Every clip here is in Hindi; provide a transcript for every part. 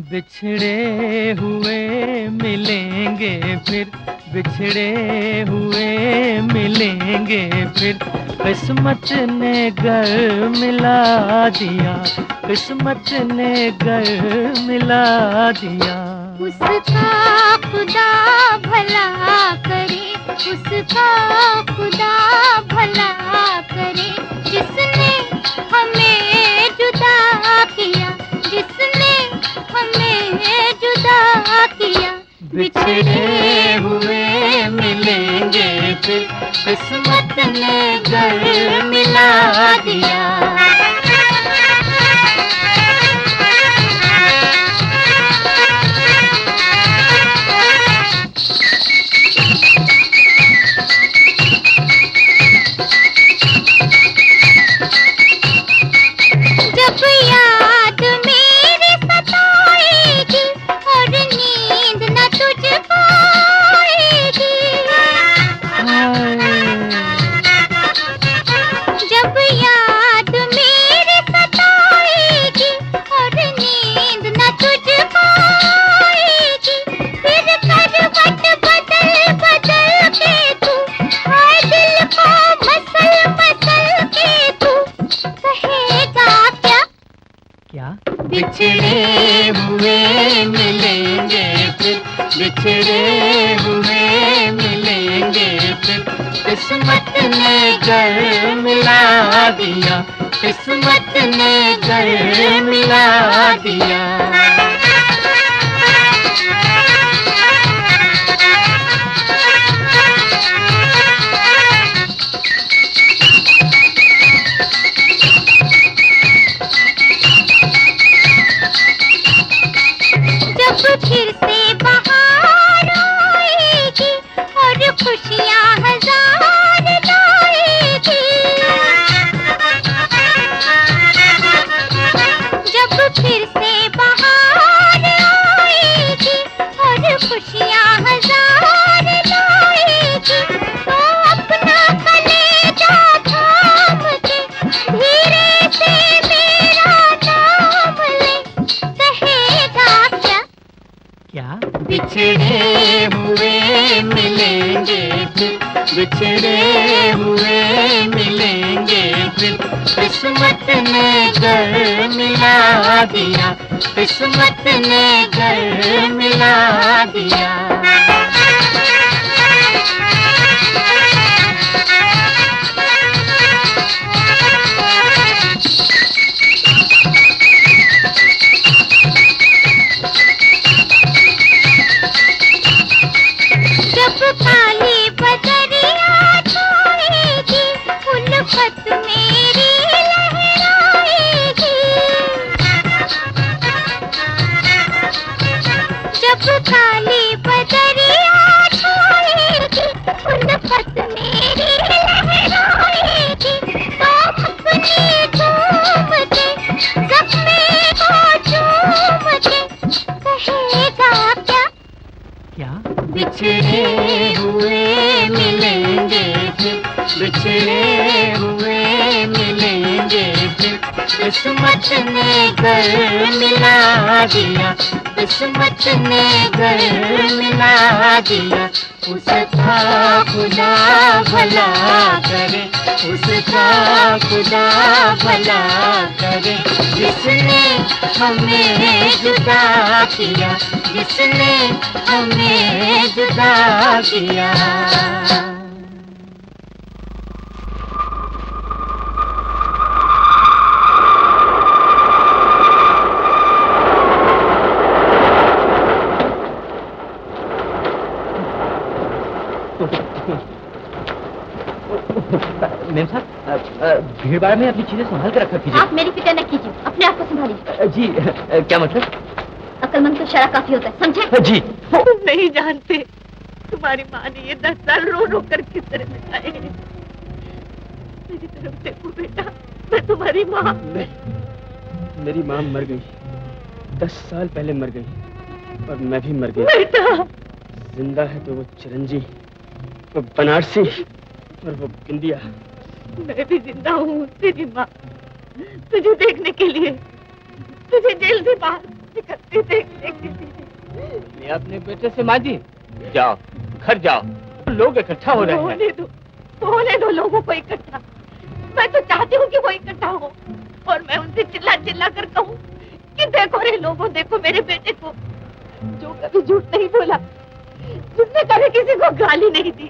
बिछड़े हुए मिलेंगे फिर, बिछड़े हुए मिलेंगे फिर। किस्मत ने घर मिला दिया, किस्मत ने घर मिला दिया। उसका खुदा भला करे, उसका खुदा भला करे, जिसने हमें जुदा किया, जिसने हमें जुदा किया। बिछड़े हुए मिलेंगे फिर, किस्मत ने घर मिला दिया। बिछड़े हुए मिलेंगे फिर, बिछड़े हुए मिलेंगे फिर। किस्मत ने घर मिला दिया, किस्मत ने घर मिला दिया। फिर से बहार आएगी और खुशियाँ हजार लाएगी। जब फिर से बहार आएगी और खुशियाँ हजार लाएगी, तो अपना कलेजा थाम के धीरे से मेरा नाम ले, कहेगा क्या? क्या? बिछड़े हुए मिलेंगे फिर, बिछड़े हुए मिलेंगे फिर। किस्मत ने घर मिला दिया, किस्मत ने घर मिला दिया। काली बदरिया छाएगी, उल्फत मेरी लहराएगी। जब काली बदरिया छाएगी, उल्फत मेरी लहराएगी, तो अपनी झूम के ज़ख्मे को चूम के कहेगा क्या? क्या? बिछड़े हुए मिलेंगे फिर, बिछड़े हुए मिलेंगे फिर। किस्मत ने घर मिला दिया, किस्मत ने घर मिला दिया। उसका खुदा भला करे, उसका खुदा भला करे, जिसने हमें जुदा किया, जिसने हमें जुदा किया। मेम साहब, भीड़ भाड़ में अपनी चीजें संभाल कर रखा कीजिए। आप मेरी फिक्र न कीजिए, अपने आप को संभालिए। जी, क्या मतलब? अक्लमंद को शराब काफी होता है, समझे? जी। तुम नहीं जानते तुम्हारी माँ ने ये 10 साल रो रो कर किस तरह बिताए हैं। मेरी तरफ देखो बेटा, मैं तुम्हारी माँ। नहीं, मेरी माँ मर गई, 10 साल पहले मर गई, और मैं भी मर गया। बेटा जिंदा है तो वो चिरंजी, वो बनारसी और वो बिंदिया। मैं भी जिंदा हूँ तेरी माँ, तुझे देखने के लिए। तुझे जेल से बाहर कैसे करते देखने के लिए। ले अपने बेटे से माँ जी, जाओ घर जाओ, लोग इकट्ठा हो रहे हैं। होने दो लोगों को इकट्ठा। मैं तो चाहती हूँ कि वो इकट्ठा हो और मैं उनसे चिल्ला चिल्ला कर कहूँ कि देखो रे लोगों, देखो मेरे बेटे को, जो कभी झूठ नहीं बोला, जिसने कभी किसी को गाली नहीं दी,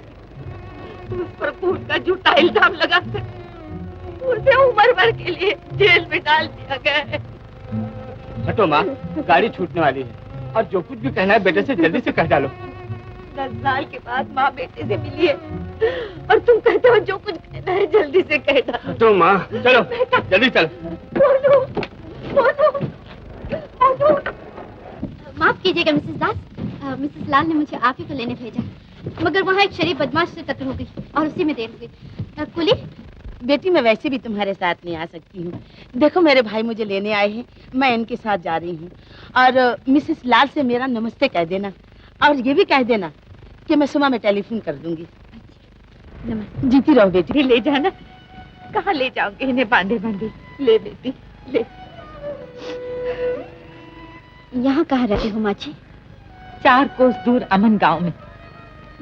उस पर खून का झूठा इल्जाम लगाकर उसे उम्र भर के लिए जेल में डाल दिया गया है। हटो माँ, गाड़ी छूटने वाली है और जो कुछ भी कहना है बेटे से जल्दी से कह डालो। 10 साल के बाद माँ बेटे से मिली है और तुम कहते हो जो कुछ कहना है जल्दी से कह डालो। हटो माँ, चलो जल्दी चलो। बोलो, बोलो, बोलो। माफ कीजिएगा मिसेस दास, मिसेस लाल ने मुझे आप ही को लेने भेजा, मगर वहाँ एक शरीफ बदमाश से टक्कर हो गई और उसी में देर हो गई। कुली, बेटी मैं वैसे भी तुम्हारे साथ नहीं आ सकती हूँ। देखो मेरे भाई मुझे लेने आए हैं, मैं इनके साथ जा रही हूँ। और मिसेस लाल से मेरा नमस्ते कह देना और ये भी कह देना कि मैं सुबह में टेलीफोन कर दूंगी। नमस्ते। जीती रहो बेटी। ले जाना। कहाँ ले जाओगे इन्हें बांधे बांधे? ले बेटी ले। यहाँ कहाँ रहते हो माँ जी? 4 कोस दूर अमन गांव में,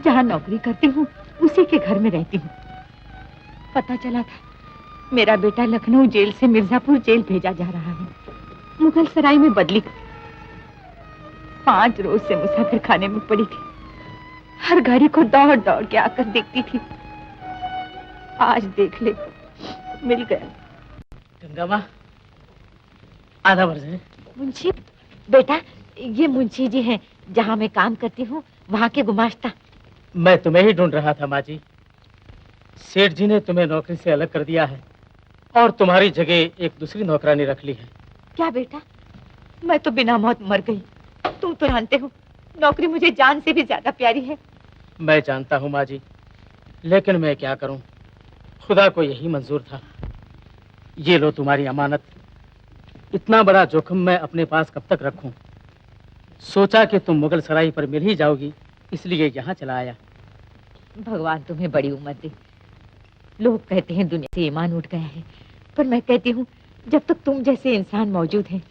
जहाँ नौकरी करती हूँ उसी के घर में रहती हूँ। पता चला था मेरा बेटा लखनऊ जेल से मिर्जापुर जेल भेजा जा रहा है। मुगल सराय में बदली 5 रोज से मुसाफिर खाने में पड़ी थी। हर गाड़ी को दौड़ दौड़ के आकर देखती थी। आज देख ले, मिल गया। गंगा माँ, आधा वर्ष है। मुंशी बेटा, ये मुंशी जी हैं जहाँ मैं काम करती हूँ, वहाँ के गुमाश्ता। मैं तुम्हें ही ढूंढ रहा था माँ जी। सेठ जी ने तुम्हें नौकरी से अलग कर दिया है और तुम्हारी जगह एक दूसरी नौकरानी रख ली है। क्या बेटा, मैं तो बिना मौत मर गई। तुम तो जानते हो नौकरी मुझे जान से भी ज्यादा प्यारी है। मैं जानता हूँ माँ जी, लेकिन मैं क्या करूँ, खुदा को यही मंजूर था। ये लो तुम्हारी अमानत। इतना बड़ा जोखिम मैं अपने पास कब तक रखूं? सोचा कि तुम मुगल सराय पर मिल ही जाओगी, इसलिए यहाँ चला आया। भगवान तुम्हें बड़ी उम्र दे। लोग कहते हैं दुनिया से ईमान उठ गया है, पर मैं कहती हूँ जब तक तुम जैसे इंसान मौजूद हैं,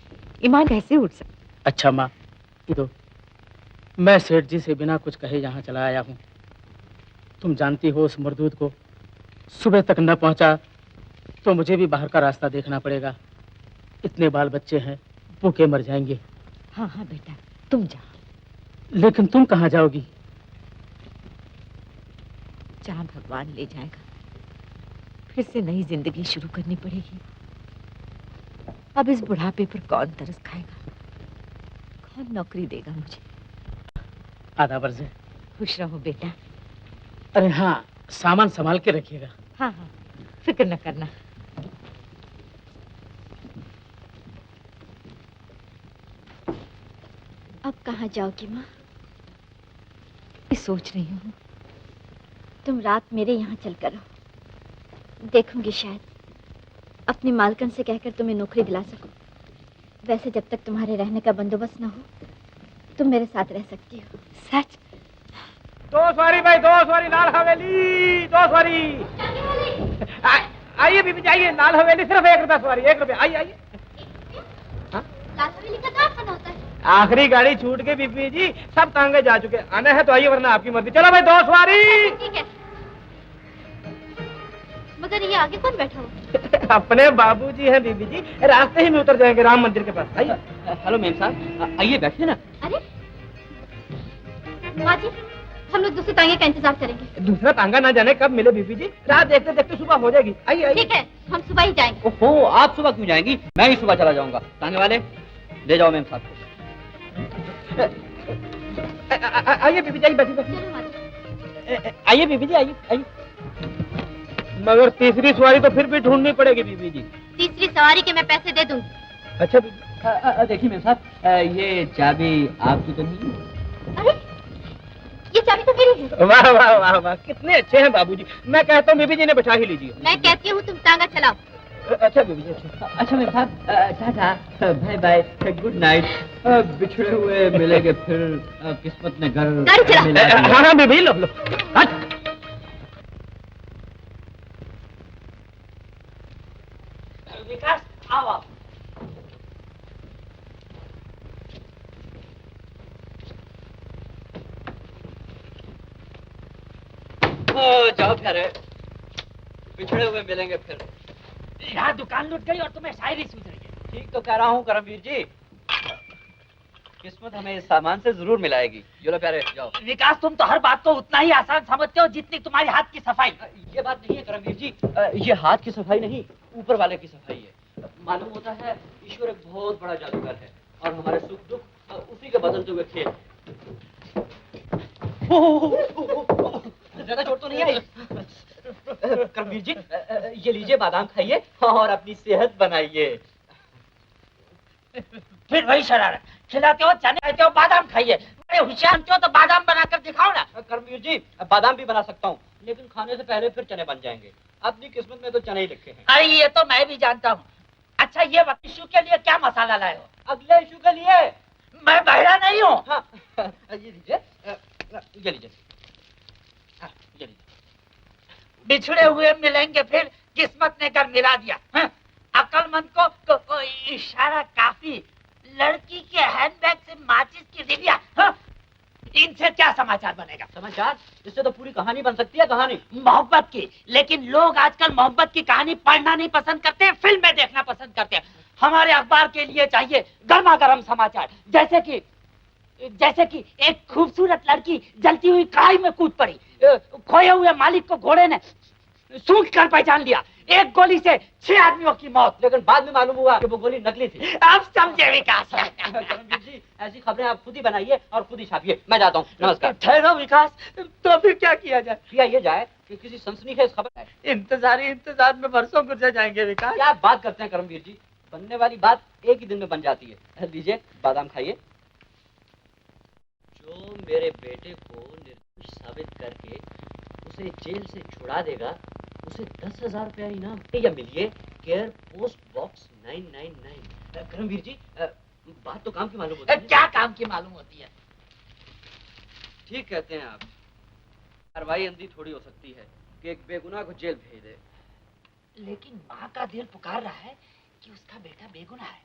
ईमान कैसे उठ सकता? अच्छा माँ, ये दो। मैं सेठ जी से बिना कुछ कहे यहाँ चला आया हूँ। तुम जानती हो उस मरदूद को सुबह तक न पहुँचा तो मुझे भी बाहर का रास्ता देखना पड़ेगा। इतने बाल बच्चे हैं, भूखे मर जाएंगे। हाँ हाँ बेटा, तुम जाओ। लेकिन तुम कहाँ जाओगी? जहाँ भगवान ले जाएगा। फिर से नई जिंदगी शुरू करनी पड़ेगी। अब इस बुढ़ापे पर कौन तरस खाएगा, कौन नौकरी देगा मुझे? आधा वर्ष है। खुश रहो बेटा। अरे हाँ, सामान संभाल के रखिएगा। हाँ हाँ, फिक्र न करना। अब कहाँ जाओगी माँ? सोच रही हूँ तुम रात मेरे यहाँ चल कर रहो। देखूंगी शायद अपनी मालकन से कहकर तुम्हें नौकरी दिला सकूं। वैसे जब तक तुम्हारे रहने का बंदोबस्त न हो, तुम मेरे साथ रह सकती हो। सच? 2 सवारी भाई, 2 सवारी लाल हवेली, 2 सवारी। आइए बीबी जी, आइए। लाल हवेली सिर्फ 1 रुपया सवारी, 1 रुपया। आइए आइए। लाल हवेली का क्या खाना होता है? आखिरी गाड़ी छूट गई बीबी जी, सब तांगे जा चुके। आना है तो आइए, वरना आपकी मर्जी। चलो भाई, 2 सवारी। ठीक है, मगर ये आगे कौन बैठा हो? अपने बाबूजी हैं बीबी जी, रास्ते ही में उतर जाएंगे राम मंदिर के पास। आइए। हेलो मेम साहब, आइए बैठिए ना। अरे माँ जी, हम लोग दूसरे तांगे का इंतजार करेंगे। दूसरा तांगा ना जाने कब मिले बीबी जी, रात देखते देखते सुबह हो जाएगी। आइए आइए। ठीक है, हम सुबह ही जाएंगे। ओहो, आप सुबह क्यों जाएंगी? मैं ही सुबह चला जाऊंगा। तांगे वाले ले जाओ मेम साहब को। आइए बीबी जी, बैठिए बैठिए। चलो माँ जी। आइए बीबी जी, आइए आइए। मगर तीसरी सवारी तो फिर भी ढूंढनी पड़ेगी बीबी जी। तीसरी सवारी के मैं पैसे दे दूंगी। अच्छा देखिए मेम साहब, ये चाबी आपकी तो नहीं है? अरे ये चाबी तो मेरी है। वाह वाह वाह वाह, कितने अच्छे हैं बाबूजी। मैं कहता हूँ बीबी जी ने बैठा ही लीजिए। मैं कहती हूँ तुम तांगा चलाओ। अच्छा बीबी जी, अच्छा। अच्छा मेम साहब, टाटा, बाय बाय, गुड नाइट। बिछड़े हुए मिलेंगे फिर, किस्मत ने घर गाड़ी चला। मिला दिया। हाँ हाँ बीबी, लो लो। विकास आओ आप। जाओ प्यारे, बिछड़े हुए मिलेंगे फिर। यहाँ दुकान लुट गई और तुम्हें शायरी सूझ रही है। ठीक तो कह रहा हूँ करमवीर जी, किस्मत हमें इस सामान से जरूर मिलाएगी। जो लो प्यारे जाओ। विकास, तुम तो हर बात को उतना ही आसान समझते हो जितनी तुम्हारी हाथ की सफाई। ये बात नहीं है करमवीर जी, ये हाथ की सफाई नहीं, ऊपर वाले की सफाई है। मालूम होता है ईश्वर एक बहुत बड़ा जादूगर है और हमारे सुख दुख उसी के बदलते हुए खेल। ज्यादा चोट तो नहीं आई? करमवीर जी, ये लीजिए, बादाम खाइए और अपनी सेहत बनाइए। फिर वही शरारत, खिलाते हो चने खाते हो, बादाम खाइए। बड़े होशियार हो तो बादाम बनाकर दिखाओ ना। करमवीर जी, बादाम भी बना सकता हूँ, लेकिन खाने से पहले फिर चने बन जाएंगे। अपनी किस्मत में तो चने ही लिखे हैं। अरे ये तो मैं भी जानता हूँ। अच्छा ये इशू के लिए क्या मसाला लाए हो? अगले इशू के लिए। मैं बहरा नहीं हूँ। हाँ, ये लीजिए, ये लीजिए, हाँ, ये लीजिए। बिछड़े हुए मिलेंगे फिर, किस्मत ने कर मिला दिया। हाँ? अक्लमंद को इशारा काफी। लड़की के हैंडबैग से माचिस की डिबिया। हाँ? इनसे क्या समाचार बनेगा? समाचार? इससे तो पूरी कहानी बन सकती है, कहानी मोहब्बत की। लेकिन लोग आजकल मोहब्बत की कहानी पढ़ना नहीं पसंद करते, फिल्में देखना पसंद करते हैं। हमारे अखबार के लिए चाहिए गर्मा गर्म समाचार। जैसे कि एक खूबसूरत लड़की जलती हुई कढ़ाई में कूद पड़ी, खोए हुए मालिक को घोड़े ने सूंघ कर पहचान लिया, एक गोली से 6 आदमियों की मौत। लेकिन बाद में मालूम हुआ कि वो गोली नकली थी। आप समझे विकास। करमवीर जी, ऐसी खबरें आप खुद ही बनाइए और खुद ही छापिए। मैं जाता हूँ, नमस्कार। ठहरो विकास, तो फिर क्या किया जाए? किया ये जाए कि किसी सनसनीखेज खबर है। इंतजार में बरसों गुजर जाएंगे विकास। क्या बात करते हैं करमवीर जी, बनने वाली बात एक ही दिन में बन जाती है। लीजिए, बादाम खाइए। जो मेरे बेटे को निर्दोष साबित करके उसे जेल से छुड़ा देगा, उसे 10,000 रुपया इनाम। या मिलिए, केयर पोस्ट बॉक्स 999। करमवीर जी, बात तो काम की मालूम होती है। क्या काम की मालूम होती है? ठीक कहते हैं आप। कार्रवाई अंधी थोड़ी हो सकती है कि एक बेगुनाह को जेल भेज दे। लेकिन माँ का दिल पुकार रहा है कि उसका बेटा बेगुनाह है।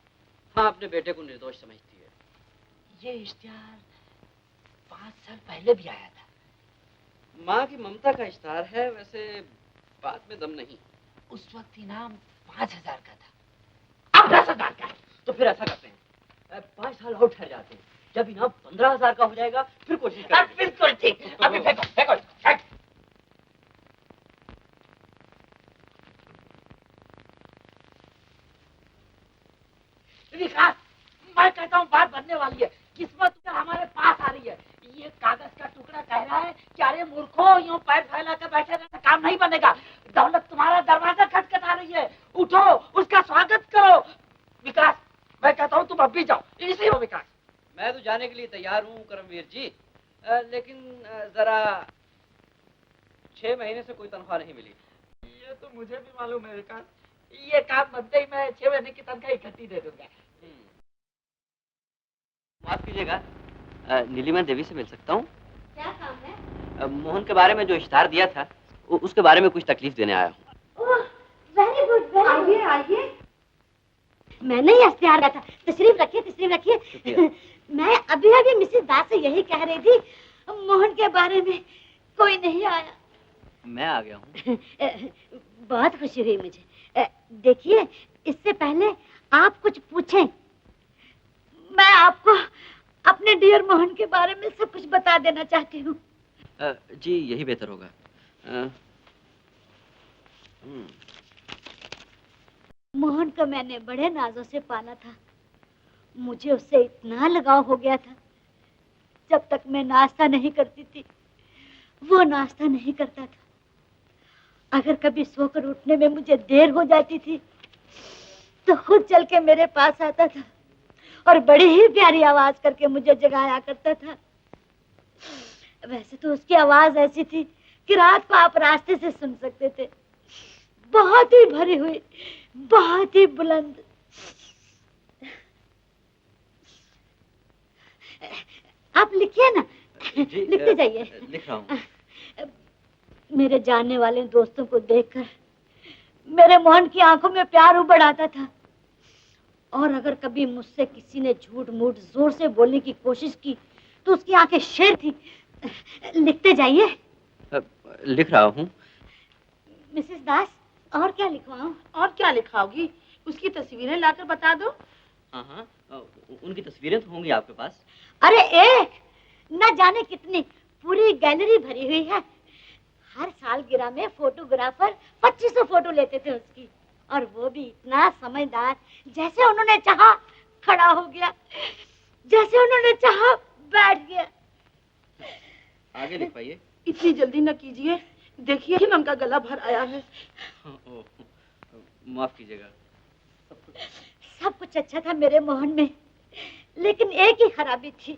हाँ, अपने बेटे को निर्दोष समझती है। ये इश्तिहार 5 साल पहले भी आया था। माँ की ममता का इश्तिहार है, वैसे बात में दम नहीं। उस वक्त इनाम 5,000 का था, अब 10,000 का है। तो फिर ऐसा करते हैं, 5 साल और ठहर जाते हैं। जब इनाम 15,000 का हो जाएगा फिर कोशिश करेंगे। बिल्कुल ठीक। अभी फेंको फेंको फेंक। विकास, मैं कहता हूँ बात बनने वाली है। किस्मत हमारे पास आ रही है। ये कागज का टुकड़ा कह रहा है कि अरे मूर्खों, यूं पैर फैला कर बैठे रहने काम नहीं बनेगा। दौलत तुम्हारा दरवाजा खटखटा रही है, उठो, उसका स्वागत करो। विकास, मैं कहता हूँ तुम अब भी जाओ। इसी हो विकास। मैं तो जाने के लिए तैयार हूँ करमवीर जी, लेकिन जरा 6 महीने से कोई तनख्वाह नहीं मिली। ये तो मुझे भी मालूम है विकास। ये काम बनते ही मैं 6 महीने की तनख्वाह इकट्ठी दे दूंगा। माफ कीजिएगा, नीलिमा देवी से मिल सकता हूँ? क्या काम है? मोहन के बारे में जो इश्तिहार दिया था, उसके बारे में कुछ तकलीफ देने आया हूँ। ओह, वेरी गुड, आइए आइए। मैंने ही इश्तिहार दिया था। तशरीफ रखिए, तशरीफ रखिए। मैं अभी अभी मिसेस दास से यही कह रही थी, मोहन के बारे में कोई नहीं आया। मैं आ गया हूँ। बहुत खुशी हुई मुझे। देखिए, इससे पहले आप कुछ पूछें, मैं आपको अपने डियर मोहन के बारे में सब कुछ बता देना चाहती हूँ। जी, यही बेहतर होगा। मोहन को मैंने बड़े नाजों से पाला था। मुझे उससे इतना लगाव हो गया था। जब तक मैं नाश्ता नहीं करती थी, वो नाश्ता नहीं करता था। अगर कभी सोकर उठने में मुझे देर हो जाती थी, तो खुद चल के मेरे पास आता था और बड़ी ही प्यारी आवाज करके मुझे जगाया करता था। वैसे तो उसकी आवाज ऐसी थी कि रात को आप रास्ते से सुन सकते थे। बहुत ही भरी हुई, बहुत ही बुलंद। आप लिखिए ना। लिखते जाइए। लिख रहा हूँ। मेरे जानने वाले दोस्तों को देखकर मेरे मोहन की आंखों में प्यार उबड़ आता था। और अगर कभी मुझसे किसी ने झूठ मूठ जोर से बोलने की कोशिश की तो उसकी आंखें शेर थी। लिखते जाइए। लिख रहा हूँ। मिसेस दास, और क्या लिखवाऊं? और क्या लिखाओगी? उसकी तस्वीरें लाकर बता दो। हाँ हाँ, उनकी तस्वीरें तो होंगी आपके पास। अरे एक न जाने कितनी, पूरी गैलरी भरी हुई है। हर सालगिरह में फोटोग्राफर 2500 फोटो लेते थे उसकी, और वो भी इतना समझदार, जैसे उन्होंने चाहा खड़ा हो गया, जैसे उन्होंने चाहा बैठ गया। आगे लिखवाइए। इतनी जल्दी न कीजिए, देखिए कि उनका गला भर आया है। माफ कीजिएगा। सब कुछ अच्छा था मेरे मोहन में, लेकिन एक ही खराबी थी,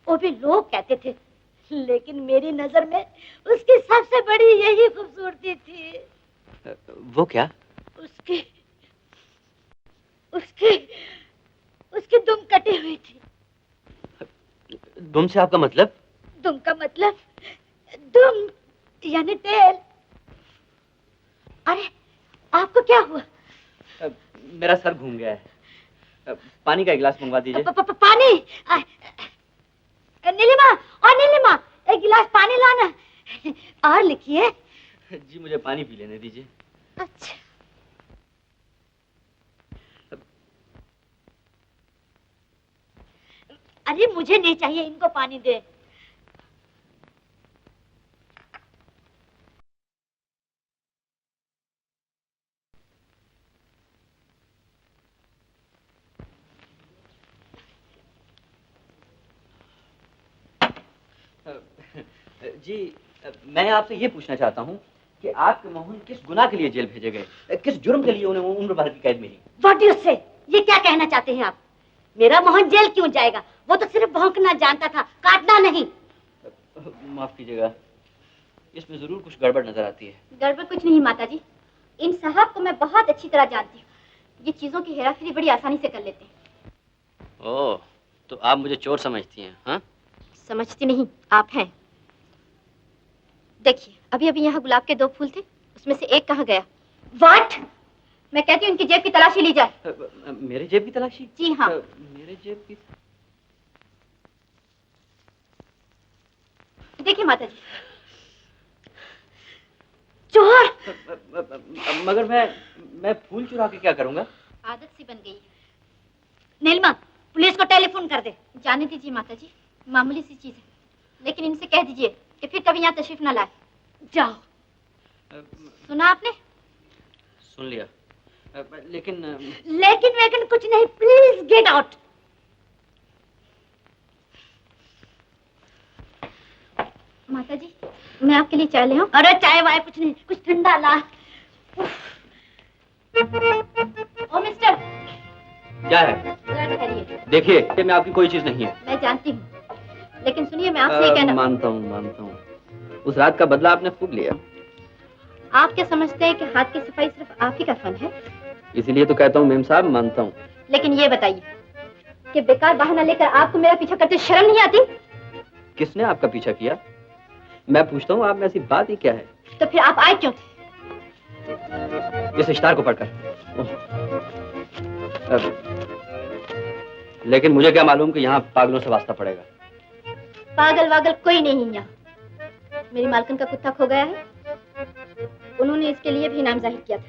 वो भी लोग कहते थे, लेकिन मेरी नजर में उसकी सबसे बड़ी यही खूबसूरती थी। वो क्या? उसकी उसकी उसकी दुम कटी हुई थी। दुम से आपका मतलब? दुम का मतलब दुम यानी टेल। अरे आपको क्या हुआ? मेरा सर घूम गया है। पानी का एक गिलास मंगवा दीजिए। पानी? नीलिमा, और नीलिमा, एक गिलास पानी लाना। और लिखिए। जी मुझे पानी पी लेने दीजिए। अच्छा। अरे मुझे नहीं चाहिए, इनको पानी दे। जी मैं आपसे ये पूछना चाहता हूँ कि आपके मोहन किस गुनाह के लिए जेल भेजे गए, किस जुर्म के लिए उन्हें उम्र भर की कैद मिली? व्हाट यू से? ये क्या कहना चाहते हैं आप? मेरा मोहन जेल क्यों जाएगा? वो तो सिर्फ भौंकना जानता था, काटना नहीं। माफ कीजिएगा, इसमें जरूर कुछ गड़बड़ नजर आती है। गड़बड़ कुछ नहीं माताजी, इन साहब को मैं बहुत अच्छी तरह जानती हूँ। ये चीजों की हेराफेरी बड़ी आसानी से कर लेते हैं। ओह, तो आप मुझे चोर समझती हैं? हाँ? समझती नहीं, आप हैं। देखिए, अभी अभी यहाँ गुलाब के 2 फूल थे, उसमें से एक कहाँ गया? व्हाट? मैं कहती हूँ इनकी जेब की तलाशी ली जाए। मेरे जेब की तलाशी? जी हाँ। मेरे जेब की? देखिए माताजी। चोर? मगर मैं फूल चुरा के क्या करूँगा? आदत सी बन गई है। नीलिमा, पुलिस को टेलीफोन कर दे। जाने दीजिए माताजी, मामूली सी चीज है, लेकिन इनसे कह दीजिए कि फिर कभी यहाँ तशरीफ न लाए। जाओ। सुना आपने? सुन लिया, लेकिन लेकिन कुछ नहीं, प्लीज गेट आउट। माताजी, मैं आपके लिए चाय ले आऊं? अरे चाय वाय कुछ नहीं, कुछ ठंडा ला। ओ मिस्टर, क्या है? जरा ठहरिए। देखिए, ये मैं आपकी कोई चीज नहीं है। मैं जानती हूँ, लेकिन सुनिए, मैं आपसे ये कहना। मानता हूँ। उस रात का बदला आपने खूब लिया। आप क्या समझते हैं कि हाथ की सफाई सिर्फ आप ही का फन है? इसीलिए तो कहता हूँ मेम साहब, मानता हूँ। लेकिन ये बताइए कि बेकार बहाना लेकर आपको मेरा पीछा करते शर्म नहीं आती? किसने आपका पीछा किया? मैं पूछता हूँ, आप में ऐसी बात ही क्या है? तो फिर आप आए क्यों थे? इस इश्तार को पढ़कर। लेकिन मुझे क्या मालूम कि यहाँ पागलों से वास्ता पड़ेगा। पागल वागल कोई नहीं यहाँ। मेरी मालकिन का कुत्ता खो गया है, उन्होंने इसके लिए भी इनाम जाहिर किया था,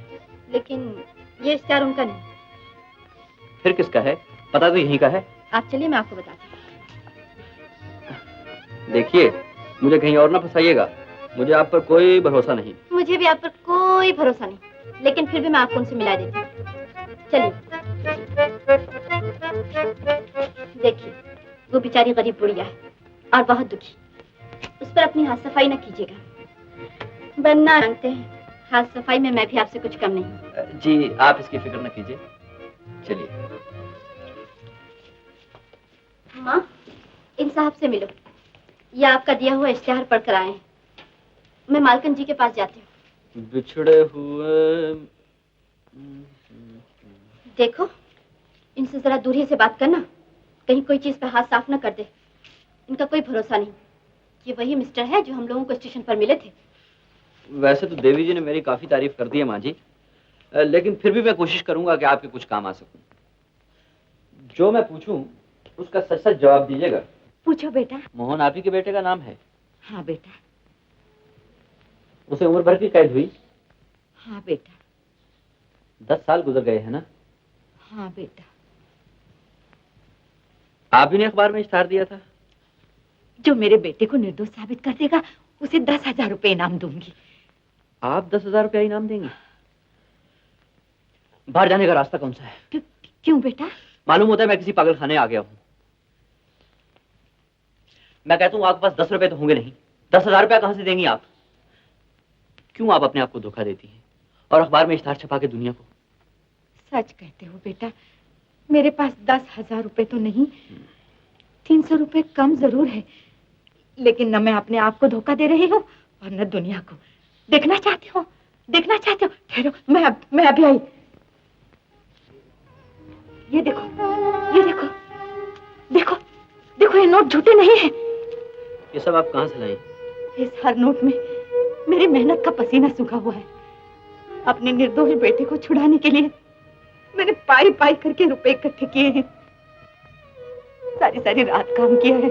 लेकिन ये इश्तिहार उनका नहीं। फिर किसका है? पता तो यहीं का है। आप चलिए, मैं आपको बताती हूँ। देखिए, मुझे कहीं और ना फंसाइएगा। मुझे आप पर कोई भरोसा नहीं। मुझे भी आप पर कोई भरोसा नहीं, लेकिन फिर भी मैं आपको उनसे मिला देती हूँ। चलिए। देखिए, वो बेचारी गरीब बुढ़िया है और बहुत दुखी। उस पर अपनी हाथ सफाई न कीजिएगा, वरना जानते हैं हाथ सफाई में मैं भी आपसे कुछ कम नहीं हूँ। जी, आप इसकी फिक्र न कीजिए। चलिए। माँ, इन साहब से मिलो। ये आपका दिया हुआ इश्तिहार पढ़कर आए हैं। मैं मालकन जी के पास जाती हूँ। बिछड़े हुए। देखो, इनसे जरा दूरी से बात करना, कहीं कोई चीज पे हाथ साफ न कर दे। इनका कोई भरोसा नहीं। ये वही मिस्टर है जो हम लोगों को स्टेशन पर मिले थे। वैसे तो देवी जी ने मेरी काफी तारीफ कर दी है माँ जी, लेकिन फिर भी मैं कोशिश करूंगा कि आपके कुछ काम आ सकूं। जो मैं पूछूं उसका सच सच जवाब दीजिएगा। पूछो बेटा। मोहन आप ही के बेटे का नाम है? हाँ बेटा। उसे उम्र भर की कैद हुई? हाँ बेटा। 10 साल गुजर गए हैं ना? हाँ बेटा। आप ही ने अखबार में इश्ताहार दिया था? जो मेरे बेटे को निर्दोष साबित कर देगा उसे 10,000 रुपए इनाम दूंगी। आप 10,000 रुपया इनाम देंगे? बाहर जाने का रास्ता कौन सा है? क्यों बेटा? मालूम होता है मैं किसी पागल खाने आ गया हूं। मैं कहता हूं आपके पास 10 रुपए तो होंगे नहीं, 10,000 रुपया कहां से देंगी आप? क्यों आप अपने आप को धोखा देती हैं और अखबार में इश्ताहार छपा के दुनिया को? सच कहते हो बेटा, मेरे पास 10,000 रुपए तो नहीं, 300 रुपए कम जरूर है, लेकिन न मैं अपने आप को धोखा दे रही हूँ और न दुनिया को। देखना चाहते हो? देखना चाहते हो? ठहरो, मैं अभी आई। ये देखो, ये देखो, देखो, देखो, ये नोट झूठे नहीं है। ये सब आप कहां से लाई? इस हर नोट में मेरी मेहनत का पसीना सूखा हुआ है। अपने निर्दोष बेटे को छुड़ाने के लिए मैंने पाई पाई करके रुपए इकट्ठे किए हैं। सारी सारी रात काम किया है,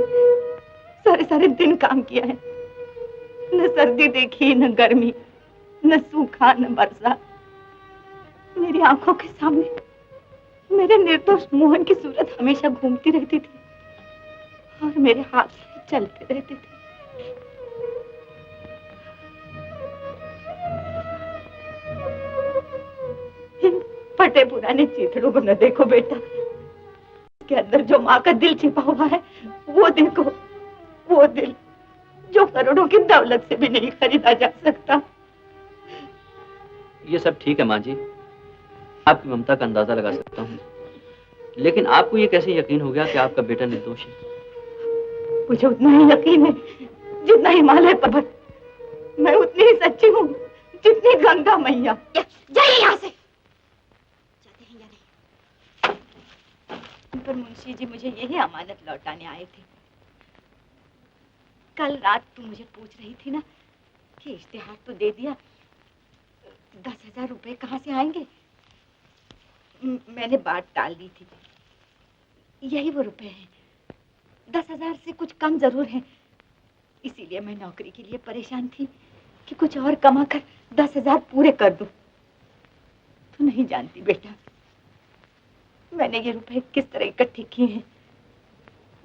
सारे सारे दिन काम किया है। न सर्दी देखी, न गर्मी, न सूखा, न बरसात। मेरी आंखों के सामने मेरे निर्दोष मोहन की सूरत हमेशा घूमती रहती थी और मेरे हाथ चलते रहते थे। इन फटे पुराने चिथड़ों को न देखो बेटा, के अंदर जो माँ का दिल छिपा हुआ है वो देखो, वो दिल जो करोड़ों की दौलत से भी नहीं खरीदा जा सकता। ये सब ठीक है माँ जी, आपकी ममता का अंदाजा लगा सकता हूँ, लेकिन आपको ये कैसे यकीन हो गया कि आपका बेटा निर्दोष है? मुझे उतना ही यकीन है जितना हिमालय पर्वत। मैं उतनी ही सच्ची हूँ जितनी गंगा मैया। जाइए यहाँ से। जाते हैं या नहीं? पर मुंशी जी मुझे यही अमानत लौटाने आए थे। कल रात तू मुझे पूछ रही थी ना कि इश्तिहार तो दे दिया, 10,000 रुपए कहाँ से आएंगे? मैंने बात टाल दी थी। यही वो रुपए हैं, 10,000 से कुछ कम जरूर है। इसीलिए मैं नौकरी के लिए परेशान थी कि कुछ और कमा कर 10,000 पूरे कर दूं। तू नहीं जानती बेटा, मैंने ये रुपए किस तरह इकट्ठे किए हैं।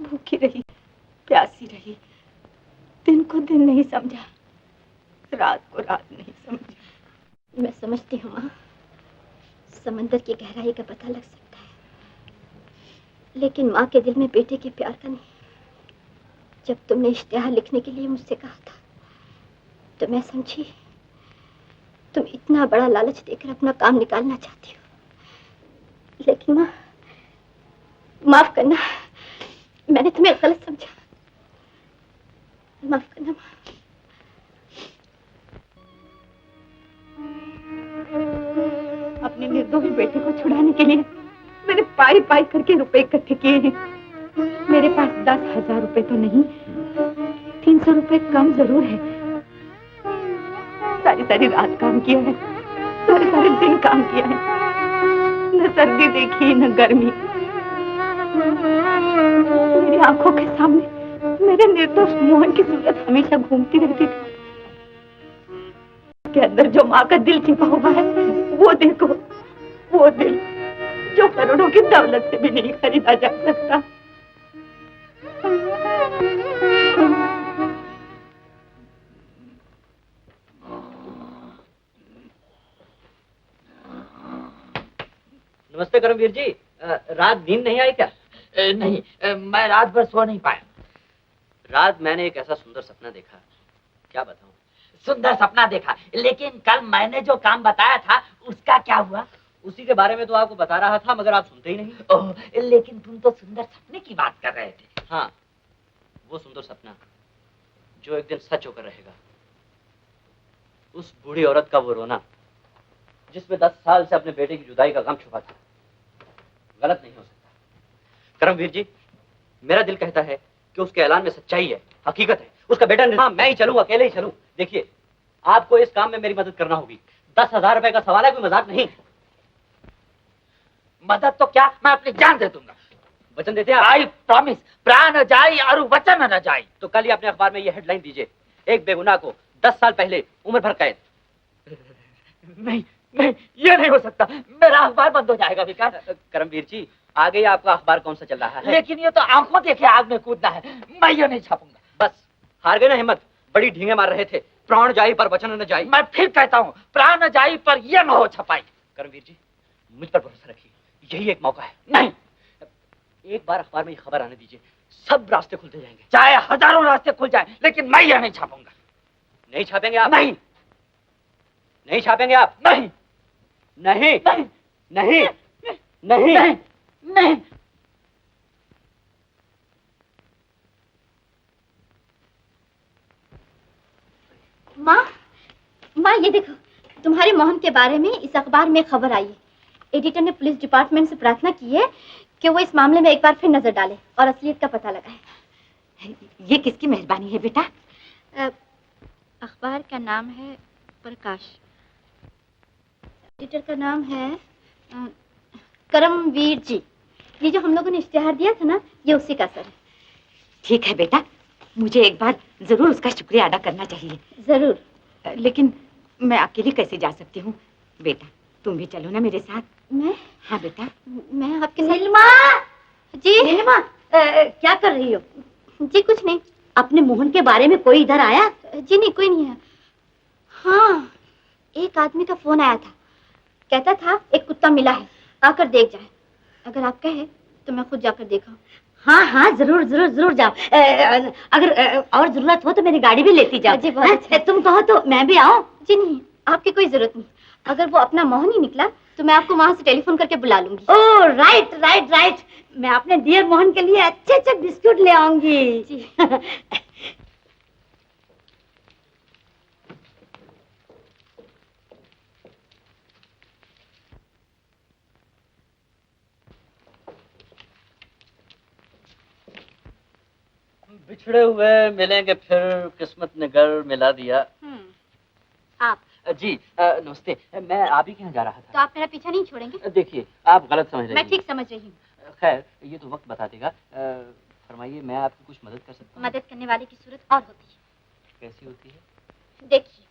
भूखी रही, प्यासी रही, दिन को दिन नहीं समझा, रात को रात नहीं समझा। मैं समझती हूँ माँ, समंदर की गहराई का पता लग सकता है, लेकिन माँ के दिल में बेटे के प्यार का नहीं। जब तुमने इश्तिहार लिखने के लिए मुझसे कहा था तो मैं समझी तुम इतना बड़ा लालच देकर अपना काम निकालना चाहती हो। लेकिन माँ, माफ करना, मैंने तुम्हें गलत समझा। माफ करना माँ। अपने निर्दोष बेटे को छुड़ाने के लिए मैंने पाई पाई करके रुपए इकट्ठे किए हैं। मेरे पास 10,000 रुपए तो नहीं, 300 रुपए कम जरूर है। सारी सारी रात काम किया है, सारे सारे दिन काम किया है। न सर्दी देखी, न गर्मी। मेरी आंखों के सामने मेरे निर्दोष मोहन की सूरत हमेशा घूमती रहती थी। के अंदर जो माँ का दिल छिपा हुआ है वो देखो, वो दिल जो करोड़ों की दौलत से भी नहीं खरीदा जा सकता। नमस्ते करमवीर जी, रात नींद नहीं आई क्या? नहीं, मैं रात भर सो नहीं पाया। रात मैंने एक ऐसा सुंदर सपना देखा, क्या बताऊं। सुंदर सपना देखा, लेकिन कल मैंने जो काम बताया था उसका क्या हुआ? उसी के बारे में तो आपको बता रहा था, मगर आप सुनते ही नहीं। ओह, लेकिन तुम तो सुंदर सपने की बात कर रहे थे। हाँ, वो सुंदर सपना जो एक दिन सच होकर रहेगा। उस बूढ़ी औरत का वो रोना जिसमें 10 साल से अपने बेटे की जुदाई का गम छुपा था, गलत नहीं हो सकता। करमवीर जी, मेरा दिल कहता है कि उसके ऐलान में सच्चाई है, हकीकत है। उसका बेटा मैं ही चलूं, अकेले ही चलूं। देखिए, आपको इस काम में मेरी मदद करना होगी। 10,000 रुपए का सवाल है, कोई मजाक नहीं। मदद तो क्या, मैं अपनी जान दे दूंगा। वचन देते हैं आप? आई प्रॉमिस, प्राण जाई और वचन न जाई। तो कल ही अपने अखबार में ये हेडलाइन दीजिए, एक बेगुनाह को 10 साल पहले उम्र भर कैद। नहीं नहीं, ये नहीं हो सकता, मेरा अखबार बंद हो जाएगा विकास। करमवीर जी, आगे आपका अखबार कौन सा चल रहा है? लेकिन ये तो आंखों देखे आग में कूदना है, मैं ये नहीं छापूंगा। बस हार गए ना हिम्मत, बड़ी ढींगे मार रहे थे। प्राण जाई पर वचन न जाई। मैं फिर कहता हूँ, प्राण जाई पर ये न हो छपाई। करमवीर जी, मुझ पर भरोसा रखिए, यही एक मौका है। नहीं, एक बार अखबार में ये खबर आने दीजिए, सब रास्ते खुलते जाएंगे। चाहे हजारों रास्ते खुल जाएं, लेकिन मैं ये नहीं छापूंगा। नहीं छापेंगे आप? नहीं नहीं छापेंगे आप? नहीं नहीं नहीं नहीं नहीं नहीं, नहीं। माँ ये देखो, तुम्हारे मोहन के बारे में इस अखबार में खबर आई है। एडिटर ने पुलिस डिपार्टमेंट से प्रार्थना की है कि वो इस मामले में एक बार फिर नजर डाले और असलियत का पता लगाए। ये किसकी मेहरबानी है बेटा? अखबार का नाम है प्रकाश, एडिटर का नाम है करमवीर जी। ये जो हम लोगों ने इश्तिहार दिया था ना, ये उसी का असर है। ठीक है बेटा, मुझे एक बार जरूर उसका शुक्रिया अदा करना चाहिए। जरूर। लेकिन मैं अकेली कैसे जा सकती हूँ? बेटा तुम भी चलो ना मेरे साथ। मैं? हाँ बेटा। मैं आपके साथ। नीलिमा! जी नीलिमा, क्या कर रही हो? जी कुछ नहीं। अपने मोहन के बारे में कोई इधर आया? जी नहीं, कोई नहीं है। हाँ, एक आदमी का फोन आया था, कहता था एक कुत्ता मिला है, आकर देख जाए। अगर आप कहे तो मैं खुद जाकर देखा। हाँ हाँ, जरूर जरूर जरूर जाओ। अगर और जरूरत हो तो मेरी गाड़ी भी लेती जाओ। जी बहुत अच्छा। तुम कहो तो मैं भी आऊं? जी नहीं, आपकी कोई जरूरत नहीं। अगर वो अपना मोहन ही निकला तो मैं आपको वहां से टेलीफोन करके बुला लूंगी। ओह राइट राइट राइट, मैं अपने डियर मोहन के लिए अच्छे अच्छे बिस्कुट ले आऊंगी। जी। बिछड़े हुए मिलेंगे फिर, किस्मत ने घर मिला दिया। आप? जी नमस्ते, मैं आप ही के यहाँ जा रहा तो था। आप मेरा पीछा नहीं छोड़ेंगे? देखिए, आप गलत समझ रहे मैं हैं। ठीक समझ रही हूँ। खैर, ये तो वक्त बता देगा। फरमाइए, मैं आपकी कुछ मदद कर सकता हूँ? मदद करने वाले की सूरत और होती है। कैसी होती है? देखिए,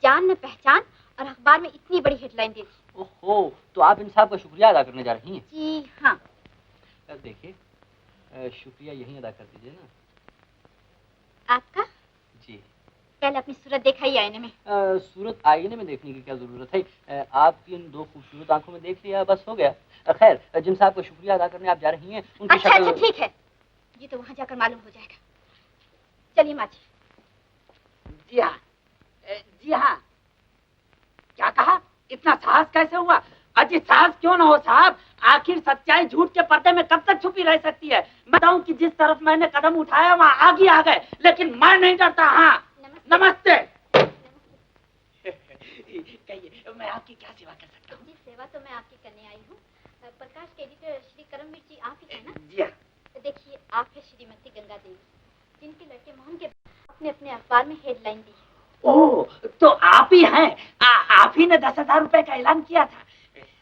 जान न पहचान और अखबार में इतनी बड़ी हेडलाइन दे दी। ओहो, तो आप इन साहब का शुक्रिया अदा करने जा रही हैं? जी हाँ। देखिए, शुक्रिया यहीं अदा कर दीजिए ना। आपका? जी। पहले अपनी सूरत दिखाई आईने में। सूरत आईने में देखने की क्या जरूरत है? आपकी इन दो खूबसूरत आंखों में देख लिया, बस हो गया। खैर, जिन साहब को शुक्रिया अदा करने आप जा रही हैं, उनकी अच्छा शक्ल... अच्छा ठीक है, ये तो वहाँ जाकर मालूम हो जाएगा। चलिए माँ जी। जी हाँ, जी हाँ। क्या कहा? इतना साहस कैसे हुआ? अजी साहस क्यों ना हो साहब, आखिर सच्चाई झूठ के पर्दे में कब तक छुपी रह सकती है? बताऊं कि जिस तरफ मैंने कदम उठाया वहाँ आगे आ गए, लेकिन मैं नहीं डरता। हाँ नमस्ते। कहिए, मैं आपकी क्या सेवा कर सकता हूँ? जी सेवा तो मैं आपकी करने आई हूँ। प्रकाश के एडिटर श्री करमवीर जी आप ही हैं ना? जी हाँ। देखिए, आप है श्रीमती गंगा देवी, जिनके लड़के मोहन के अपने अपने अखबार में हेडलाइन दी है। ओह, तो आप ही हैं। आप ही ने 10,000 रुपए का ऐलान किया था।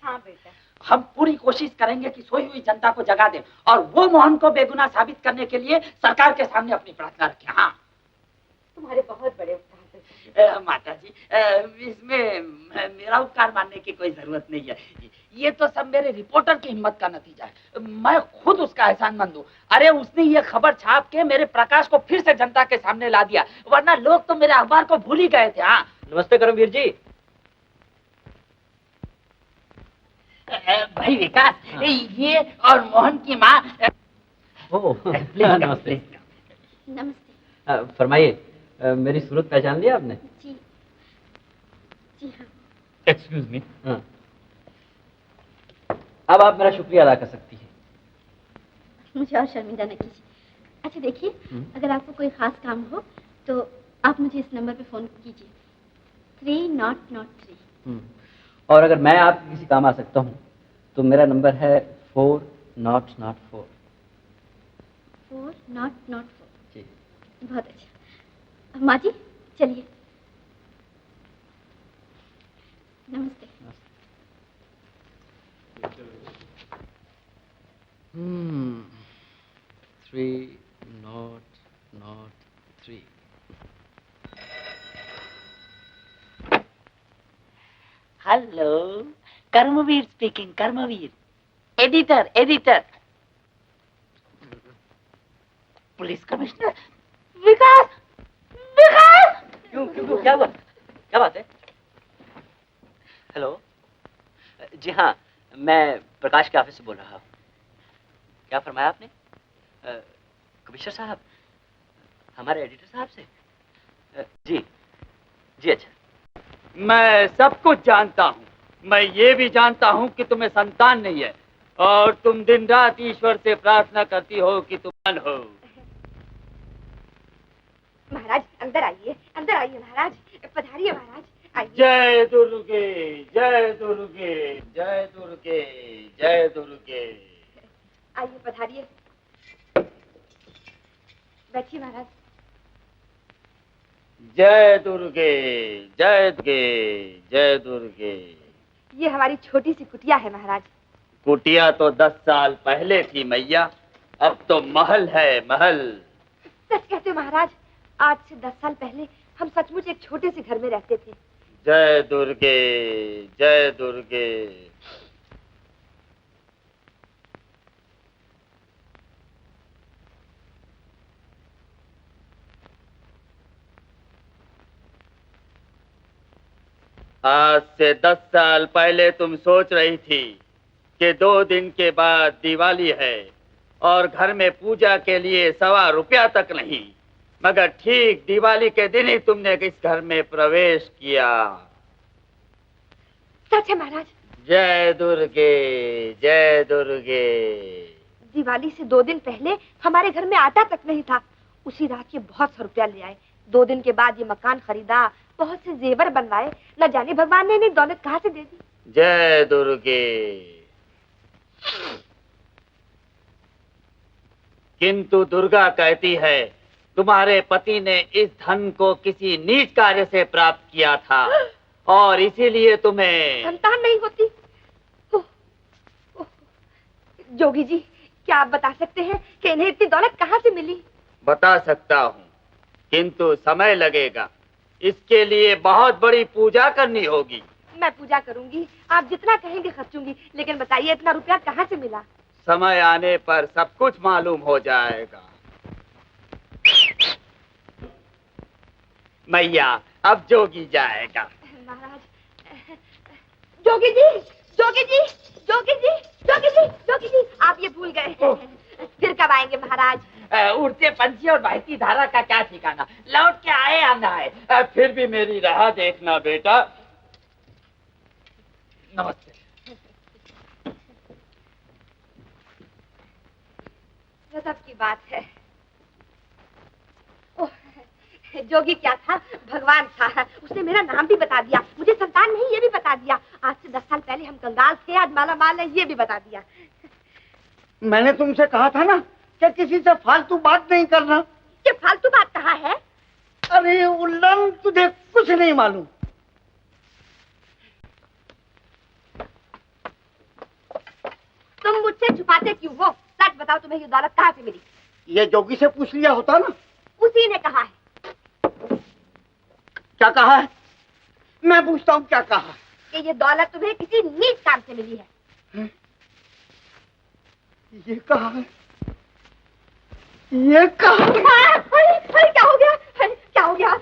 हाँ बेटा, हम पूरी कोशिश करेंगे कि सोई हुई जनता को जगा दें और वो मोहन को बेगुनाह साबित करने के लिए सरकार के सामने अपनी प्रार्थना रखें। हाँ, तुम्हारे बहुत बड़े उपकार। माता जी, इसमें मेरा उपकार मानने की कोई जरूरत नहीं है। ये तो सब मेरे रिपोर्टर की हिम्मत का नतीजा है। मैं खुद उसका एहसानमंद हूँ। अरे उसने ये खबर छाप के मेरे प्रकाश को फिर से जनता के सामने ला दिया, वरना लोग तो मेरे अखबार को भूल ही गए थे। हाँ नमस्ते करमवीर जी। भाई विकास, हाँ। ये और मोहन की माँ। नमस्ते। नमस्ते। फरमाइए, मेरी सूरत पहचान लिया आपने? जी जी हाँ। Excuse me. हाँ। अब आप मेरा शुक्रिया अदा कर सकती हैं। मुझे और शर्मिंदा न कीजिए। अच्छा देखिए, अगर आपको कोई खास काम हो तो आप मुझे इस नंबर पे फोन कीजिए, 3003। और अगर मैं आपके किसी काम आ सकता हूँ तो मेरा नंबर है 4004। 4004। जी। बहुत अच्छा। अब माँ जी चलिए। नमस्ते। 3003। Hello, Karamveer speaking, Karamveer. Editor, editor. Police commissioner Vikas, Vikas. क्यों क्यों क्या हुआ, क्या बात है? हेलो, जी हाँ, मैं प्रकाश के ऑफिस से बोल रहा हूँ। क्या फरमाया आपने? कमिश्नर साहब, हमारे एडिटर साहब से? जी जी, अच्छा। मैं सब कुछ जानता हूँ। मैं ये भी जानता हूँ कि तुम्हें संतान नहीं है और तुम दिन रात ईश्वर से प्रार्थना करती हो कि तुम धन हो। महाराज अंदर आइए महाराज, पधारिए महाराज, आइए। जय दुर्गे, जय दुर्गे, जय दुर्गे, जय दुर्गे। आइए पधारिए, बैठिए महाराज। जय दुर्गे, जय दुर्गे, जय दुर्गे। ये हमारी छोटी सी कुटिया है महाराज। कुटिया तो 10 साल पहले थी मैया, अब तो महल है, महल। सच कहते हो महाराज, आज से 10 साल पहले हम सचमुच एक छोटे से घर में रहते थे। जय दुर्गे, जय दुर्गे। आज से 10 साल पहले तुम सोच रही थी कि 2 दिन के बाद दिवाली है और घर में पूजा के लिए ₹1.25 तक नहीं, मगर ठीक दिवाली के दिन ही तुमने इस घर में प्रवेश किया। सच है महाराज। जय दुर्गे, जय दुर्गे। दिवाली से 2 दिन पहले हमारे घर में आटा तक नहीं था। उसी रात ये बहुत सा रुपया ले आए। 2 दिन के बाद ये मकान खरीदा, बहुत से जेवर बनवाए। न जाने भगवान ने इन्हें दौलत कहाँ से दे दी। जय दुर्गे। किंतु दुर्गा कहती है तुम्हारे पति ने इस धन को किसी नीच कार्य से प्राप्त किया था और इसीलिए तुम्हें संतान नहीं होती। जोगी जी, क्या आप बता सकते हैं कि इन्हें इतनी दौलत कहाँ से मिली? बता सकता हूँ, किंतु समय लगेगा। इसके लिए बहुत बड़ी पूजा करनी होगी। मैं पूजा करूंगी, आप जितना कहेंगे खर्चूंगी, लेकिन बताइए इतना रुपया कहाँ से मिला? समय आने पर सब कुछ मालूम हो जाएगा। मैया, अब जोगी जाएगा। महाराज, जोगी जी, जोगी जी, जोगी जी, जोगी जी, जोगी जी, आप ये भूल गए। फिर कब आएंगे महाराज? उड़ते पंछी और बहती धारा का क्या ठिकाना, लौट के आए या ना आए। फिर भी मेरी राह देखना बेटा। नमस्ते। गजब की बात है। ओह, जोगी क्या था, भगवान था। उसने मेरा नाम भी बता दिया, मुझे संतान नहीं ये भी बता दिया। आज से 10 साल पहले हम कंगाल थे, आज माला माल है ये भी बता दिया। मैंने तुमसे कहा था ना कि किसी से फालतू बात नहीं करना। ये फालतू बात कहाँ है? अरे उल्लम, तुझे कुछ नहीं मालूम। तुम मुझसे छुपाते क्यों हो? सच बताओ, तुम्हें ये दौलत कहाँ से मिली? ये जोगी से पूछ लिया होता ना। उसी ने कहा है। क्या कहा है? मैं पूछता हूँ क्या कहा कि ये दौलत तुम्हें किसी नीच काम से मिली है। ये कहा है, ये कहा। अरे क्या हो गया, क्या हो गया?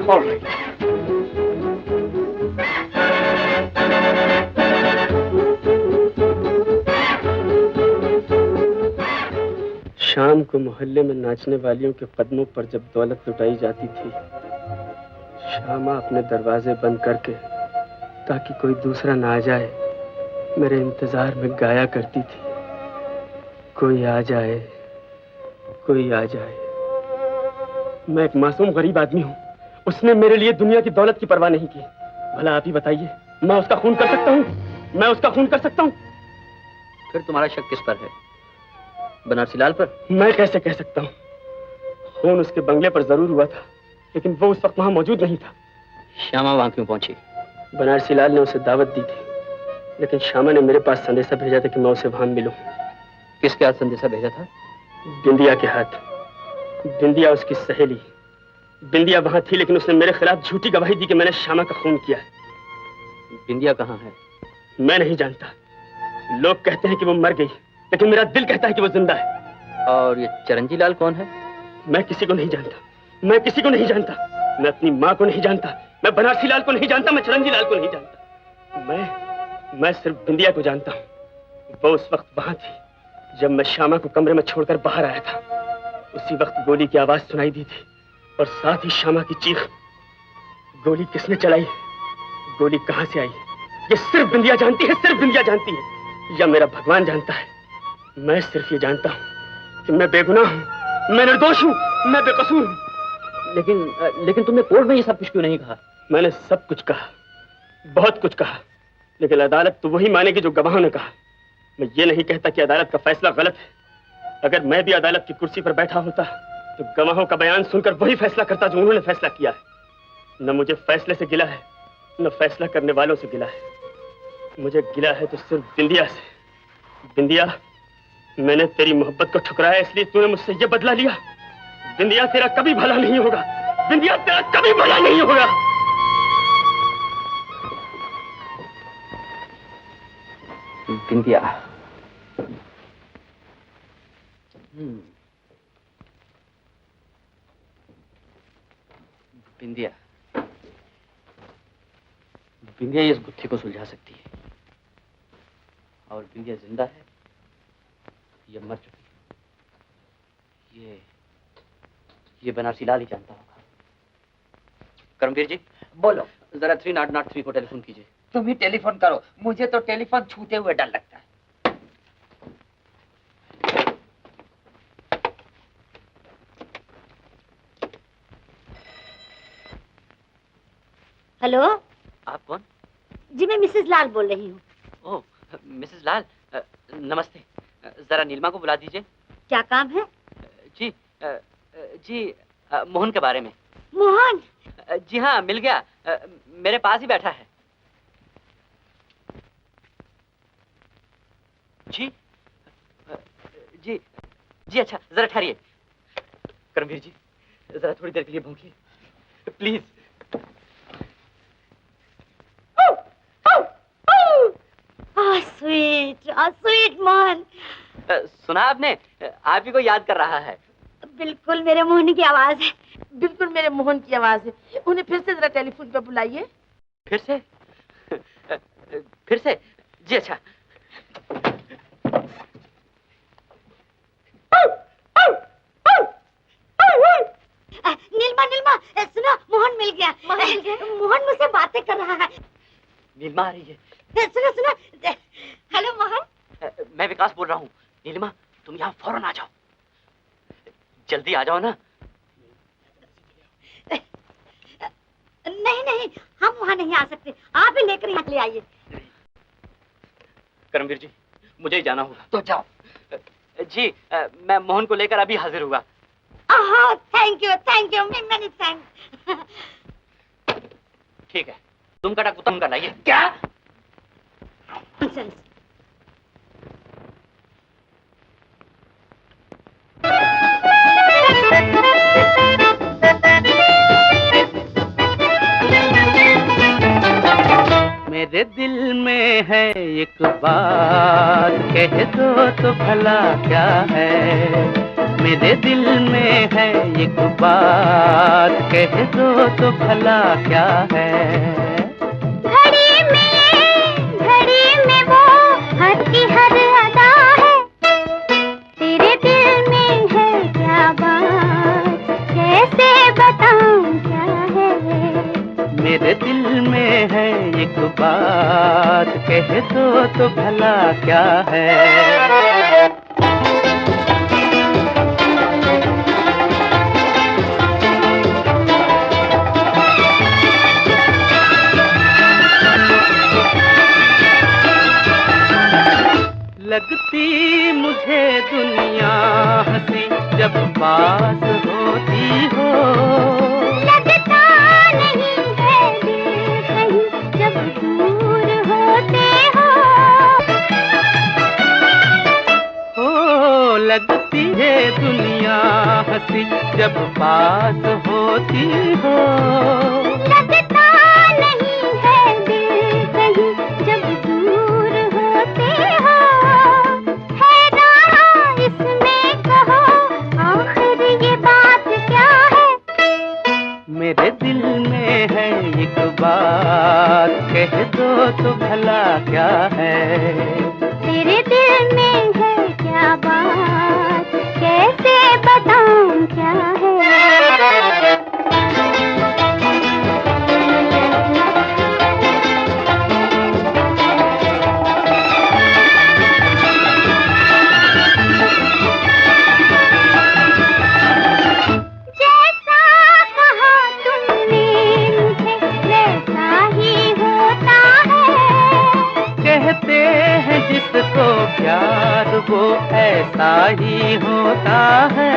All right. शाम को मोहल्ले में नाचने वालियों के कदमों पर जब दौलत लुटाई जाती थी, श्यामा अपने दरवाजे बंद करके ताकि कोई दूसरा ना आ जाए मेरे इंतजार में गाया करती थी, कोई आ जाए, कोई आ जाए। मैं एक मासूम गरीब आदमी हूँ, उसने मेरे लिए दुनिया की दौलत की परवाह नहीं की। भला आप ही बताइए, मैं उसका खून कर सकता हूँ? मैं उसका खून कर सकता हूँ? फिर तुम्हारा शक किस पर है? बनारसी लाल पर? मैं कैसे कह सकता हूँ? खून उसके बंगले पर जरूर हुआ था, लेकिन वो उस वक्त वहां मौजूद नहीं था। श्यामा वहां क्यों पहुंची? बनारसी लाल ने उसे दावत दी थी, लेकिन श्यामा ने मेरे पास संदेशा भेजा था कि मैं उसे वहां मिलूं। किसके हाथ संदेशा भेजा था? बिंदिया के हाथ। बिंदिया उसकी सहेली। बिंदिया वहां थी, लेकिन उसने मेरे खिलाफ झूठी गवाही दी कि मैंने श्यामा का खून किया है। बिंदिया कहाँ है? मैं नहीं जानता। लोग कहते हैं कि वो मर गई, लेकिन मेरा दिल कहता है कि वो जिंदा है। और ये चरंजी लाल कौन है? मैं किसी को नहीं जानता। मैं किसी को नहीं जानता। मैं अपनी माँ को नहीं जानता, मैं बनारसी लाल को नहीं जानता, मैं चरंजी लाल को नहीं जानता। मैं सिर्फ बिंदिया को जानता हूँ। वो उस वक्त वहां थी जब मैं श्यामा को कमरे में छोड़कर बाहर आया था। उसी वक्त गोली की आवाज सुनाई दी थी और साथ ही श्यामा की चीख। गोली किसने चलाई, गोली कहां से आई, ये सिर्फ बिंदिया जानती है, सिर्फ बिंदिया जानती है, या मेरा भगवान जानता है। मैं सिर्फ ये जानता हूं कि मैं बेगुनाह हूं, मैं निर्दोष हूं, मैं बेकसूर हूं। लेकिन तुमने कोर्ट में ये सब कुछ क्यों नहीं कहा? मैंने सब कुछ कहा, बहुत कुछ कहा, लेकिन अदालत तो वही मानेगी जो गवाहों ने कहा। मैं ये नहीं कहता कि अदालत का फैसला गलत है। अगर मैं भी अदालत की कुर्सी पर बैठा होता तो गवाहों का बयान सुनकर वही फैसला करता जो उन्होंने फैसला किया है। न मुझे फैसले से गिला है, न फैसला करने वालों से गिला है। मुझे गिला है तो सिर्फ बिंदिया से। बिंदिया, मैंने तेरी मोहब्बत को ठुकराया, इसलिए तूने मुझसे ये बदला लिया। बिंदिया, तेरा कभी भला नहीं होगा। बिंदिया, तेरा कभी भला नहीं होगा। बिंदिया, बिंदिया, बिंदिया इस गुत्थी को सुलझा सकती है। और बिंदिया जिंदा है या मर चुकी है, ये बनारसी लाल ही जानता होगा। करमवीर जी, बोलो। जरा 3003 को टेलीफोन कीजिए। तुम ही टेलीफोन करो, मुझे तो टेलीफोन छूते हुए डर लगता है। हेलो, आप कौन? जी मैं मिसेस लाल बोल रही हूँ। ओह, मिसेस लाल, नमस्ते। जरा नीलिमा को बुला दीजिए। क्या काम है? जी मोहन के बारे में। मोहन? जी हाँ, मिल गया, मेरे पास ही बैठा है। जी जी जी, अच्छा जरा ठहरिए। करमवीर जी, जरा थोड़ी देर के लिए भूखिए प्लीज। स्वीट मोहन। सुना आपने, आप ही को याद कर रहा है। बिल्कुल मेरे मोहन की आवाज है। बिल्कुल मेरे मोहन की आवाज है। उन्हें फिर से जरा टेलीफोन पर बुलाइए। फिर से? फिर से? जी अच्छा। नीलिमा, सुनो, मोहन मिल गया। मोहन मुझसे बातें कर रहा है। नीलिमा आ रही है। सुनो। हेलो मोहन। मैं विकास बोल रहा हूँ। नीलिमा, तुम यहाँ फौरन आ जाओ, जल्दी आ जाओ ना। नहीं, हम वहाँ नहीं आ सकते, आप ही लेकर यहाँ ले आइए। करमवीर जी, मुझे ही जाना होगा। तो जाओ। जी, मैं मोहन को लेकर अभी हाजिर हुआ। Thank you, many thanks. ठीक है, तुम कटा कुतम का लाइए। क्या? नॉनसेंस। मेरे दिल में है एक बात, कह दो तो भला क्या है। मेरे दिल में है एक बात, कह दो तो भला क्या है। घड़ी में वो हर की हर अदा है। तेरे दिल में है क्या बात, कैसे बताऊं क्या है। मेरे दिल में है एक बात, कह दो तो भला क्या है। लगती मुझे दुनिया हंसी जब पास होती हो, लगता नहीं है दिल कहीं जब दूर होते हो लगती है दुनिया हंसी जब पास होती हो, लगता नहीं है दिल कहीं जब दूर होते हो। हैरान इसमें कहो आखिर ये बात क्या है? मेरे दिल में है एक बात, कह दो तो भला क्या है? तेरे दिल में है क्या बात, कैसे बताऊं क्या है? जैसा कहा तुमने मुझे वैसा ही होता है। कहते हैं जिसको प्यार वो ऐसा ही होता है।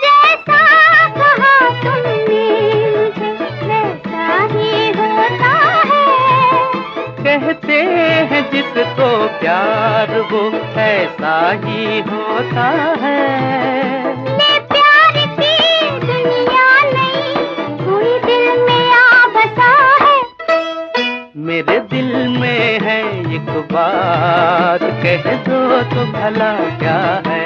जैसा कहा तुमने मुझे वैसा ही होता है। कहते हैं जिसको प्यार वो ऐसा ही होता है। ये प्यार की दुनिया नहीं कोई दिल में आ बसा है। मेरे दिल में है एक बात, कह दो तो भला क्या है?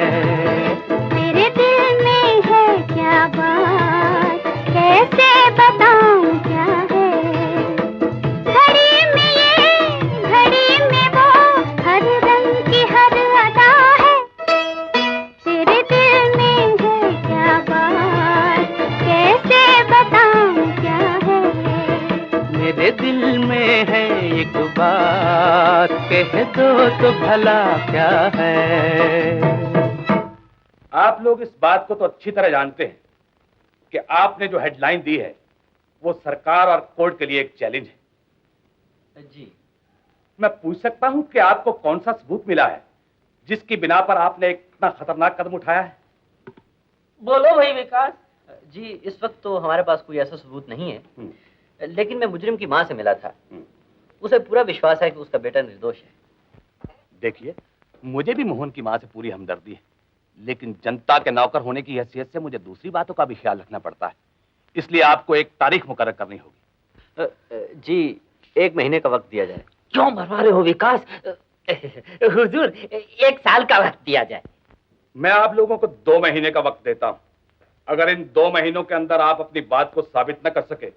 तेरे दिल में है क्या बात, कैसे बताऊं क्या है? घड़ी में ये घड़ी में वो, हर रंग की हर अदा है। तेरे दिल में है क्या बात, कैसे बताऊं क्या है? मेरे दिल में है एक बात, कह दो तो भला क्या है? आप लोग इस बात को तो अच्छी तरह जानते हैं कि आपने जो हेडलाइन दी है वो सरकार और कोर्ट के लिए एक चैलेंज है। जी, मैं पूछ सकता हूं कि आपको कौन सा सबूत मिला है जिसकी बिना पर आपने एक इतना खतरनाक कदम उठाया है? बोलो भाई विकास। जी इस वक्त तो हमारे पास कोई ऐसा सबूत नहीं है, लेकिन मैं मुजरिम की मां से मिला था। उसे पूरा विश्वास है कि उसका बेटा निर्दोष है। देखिए, मुझे भी मोहन की मां से पूरी हमदर्दी है, लेकिन जनता के नौकर होने की हैसियत से मुझे दूसरी बातों का भी ख्याल रखना पड़ता है। इसलिए आपको एक तारीख मुकर्रर करनी होगी। जी 1 महीने का वक्त दिया जाए। क्यों मरवा रहे हो विकास? हुजूर 1 साल का वक्त दिया जाए। मैं आप लोगों को 2 महीने का वक्त देता हूं। अगर इन 2 महीनों के अंदर आप अपनी बात को साबित न कर सके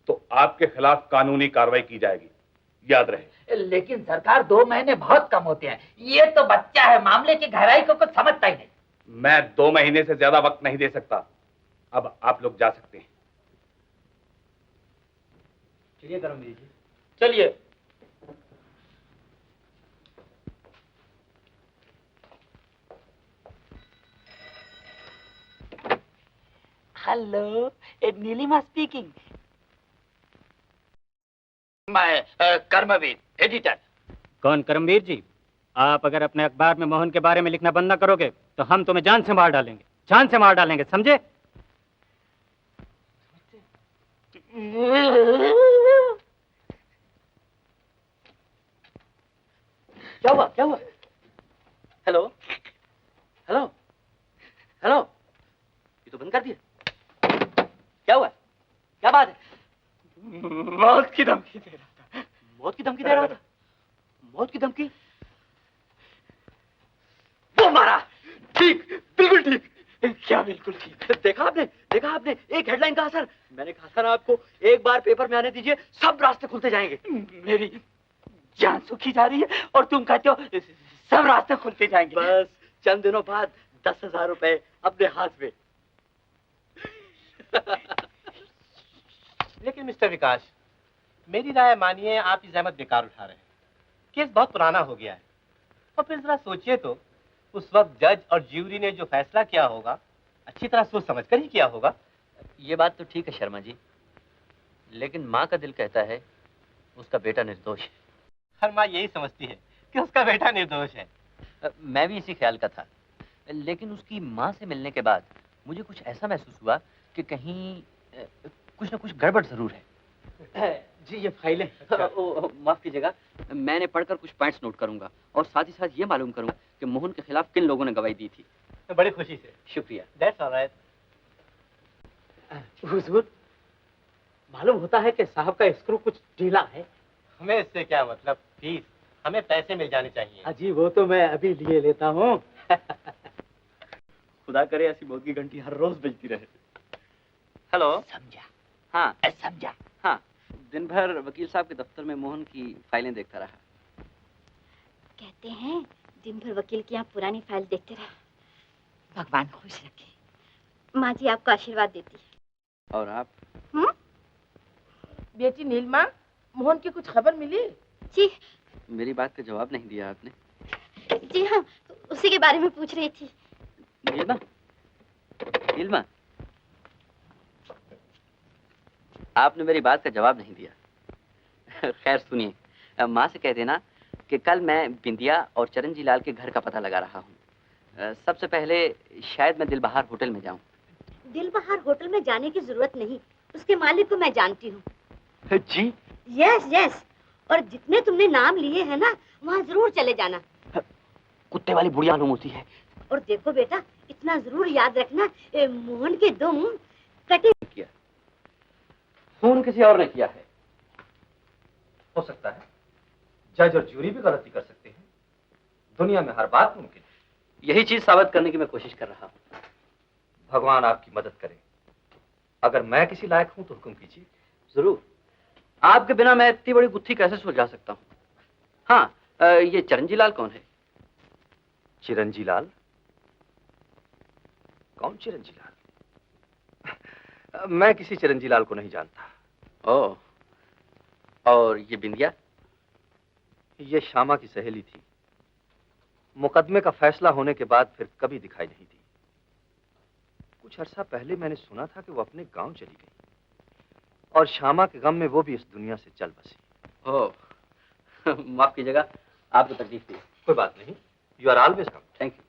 तो आपके खिलाफ कानूनी कार्रवाई की जाएगी, याद रहे। लेकिन सरकार 2 महीने बहुत कम होते हैं। ये तो बच्चा है, मामले की गहराई को कुछ समझता ही नहीं। मैं 2 महीने से ज्यादा वक्त नहीं दे सकता। अब आप लोग जा सकते हैं। चलिए करमवीर जी। चलिए। Hello, Neelima speaking. मैं कर्मवीर, एडिटर। कौन करमवीर जी? आप अगर अपने अखबार में मोहन के बारे में लिखना बंद न करोगे तो हम तुम्हें जान से मार डालेंगे, जान से मार डालेंगे, समझे? क्या हुआ, क्या हुआ? हेलो हेलो हेलो, ये तो बंद कर दिया। क्या हुआ, क्या बात है? मौत की धमकी दे रहा था। मौत की धमकी दे रहा था? मौत की धमकी? वो मारा। ठीक, बिल्कुल ठीक। क्या बिल्कुल ठीक? देखा आपने एक हेडलाइन का असर। मैंने कहा था ना आपको, एक बार पेपर में आने दीजिए, सब रास्ते खुलते जाएंगे। मेरी जान सुखी जा रही है और तुम कहते हो सब रास्ते खुलते जाएंगे। बस चंद दिनों बाद 10,000 रुपए अपने हाथ में। लेकिन मिस्टर विकास, मेरी राय मानिए, आप ये जहमत बेकार उठा रहे हैं। केस बहुत पुराना हो गया है। और फिर जरा सोचिए तो, उस वक्त जज और ज्यूरी ने जो फैसला किया होगा, अच्छी तरह सोच समझकर ही किया होगा। ये बात तो ठीक है शर्मा जी, लेकिन माँ का दिल कहता है उसका बेटा निर्दोष है। हर माँ यही समझती है कि उसका बेटा निर्दोष है। मैं भी इसी ख्याल का था, लेकिन उसकी माँ से मिलने के बाद मुझे कुछ ऐसा महसूस हुआ कि कहीं कुछ ना कुछ गड़बड़ जरूर है। जी ये फाइलें। माफ कीजिएगा, मैंने पढ़कर कुछ पॉइंट्स नोट करूंगा और साथ ही साथ ये मालूम करूंगा कि मोहन के खिलाफ किन लोगों ने गवाही दी थी। बड़ी खुशी से। शुक्रिया। That's all right. हुजूर, मालूम होता है कि साहब का स्क्रू कुछ ढीला है। हमें इससे क्या मतलब, फीस हमें पैसे मिल जाने चाहिए। अजी वो तो मैं अभी लिए लेता हूँ। खुदा करे ऐसी मौत की घंटी हर रोज बजती रहे। हेलो। समझा? हाँ समझा। हाँ, दिन भर वकील साहब के दफ्तर में मोहन की फाइलें देखता रहा। कहते हैं दिन भर वकील की यहाँ पुरानी फाइल देखते रहा। भगवान खुश रखे। माँ जी आपको आशीर्वाद देती है। और आप? बेटी नीलमा, मोहन की कुछ खबर मिली? जी मेरी बात का जवाब नहीं दिया आपने। जी हाँ, उसी के बारे में पूछ रही थी। नीलमा, नीलमा, आपने मेरी बात का जवाब नहीं दिया। खैर सुनिए, माँ से कह देना कि कल मैं बिंदिया और चरणजी लाल के घर का पता लगा रहा हूँ। सबसे पहले शायद मैं दिलबहार होटल में जाऊँ। दिलबहार होटल में जाने की जरूरत नहीं, उसके मालिक को मैं जानती हूँ। जी? यस यस, और जितने तुमने नाम लिए हैं ना, वहाँ जरूर चले जाना। कुत्ते वाली बुढ़िया मालूम होती है। और देखो बेटा, इतना जरूर याद रखना, मोहन के दुम कटे किया, खून किसी और ने किया है। हो सकता है जज और ज्यूरी भी गलती कर सकते हैं। दुनिया में हर बात मुमकिन है। यही चीज साबित करने की मैं कोशिश कर रहा हूँ। भगवान आपकी मदद करे। अगर मैं किसी लायक हूं तो हुक्म कीजिए। जरूर। आपके बिना मैं इतनी बड़ी गुत्थी कैसे सुलझा सकता हूँ? हाँ, ये चरणजी लाल कौन है? चिरंजी लाल? कौन चिरंजी लाल? मैं किसी चिरंजी लाल को नहीं जानता। ओह, और ये बिंदिया? ये श्यामा की सहेली थी। मुकदमे का फैसला होने के बाद फिर कभी दिखाई नहीं दी। कुछ अरसा पहले मैंने सुना था कि वो अपने गांव चली गई और श्यामा के गम में वो भी इस दुनिया से चल बसी। ओह, माफ कीजिएगा, आपको तकलीफ दी। कोई बात नहीं, you are always come. Thank you.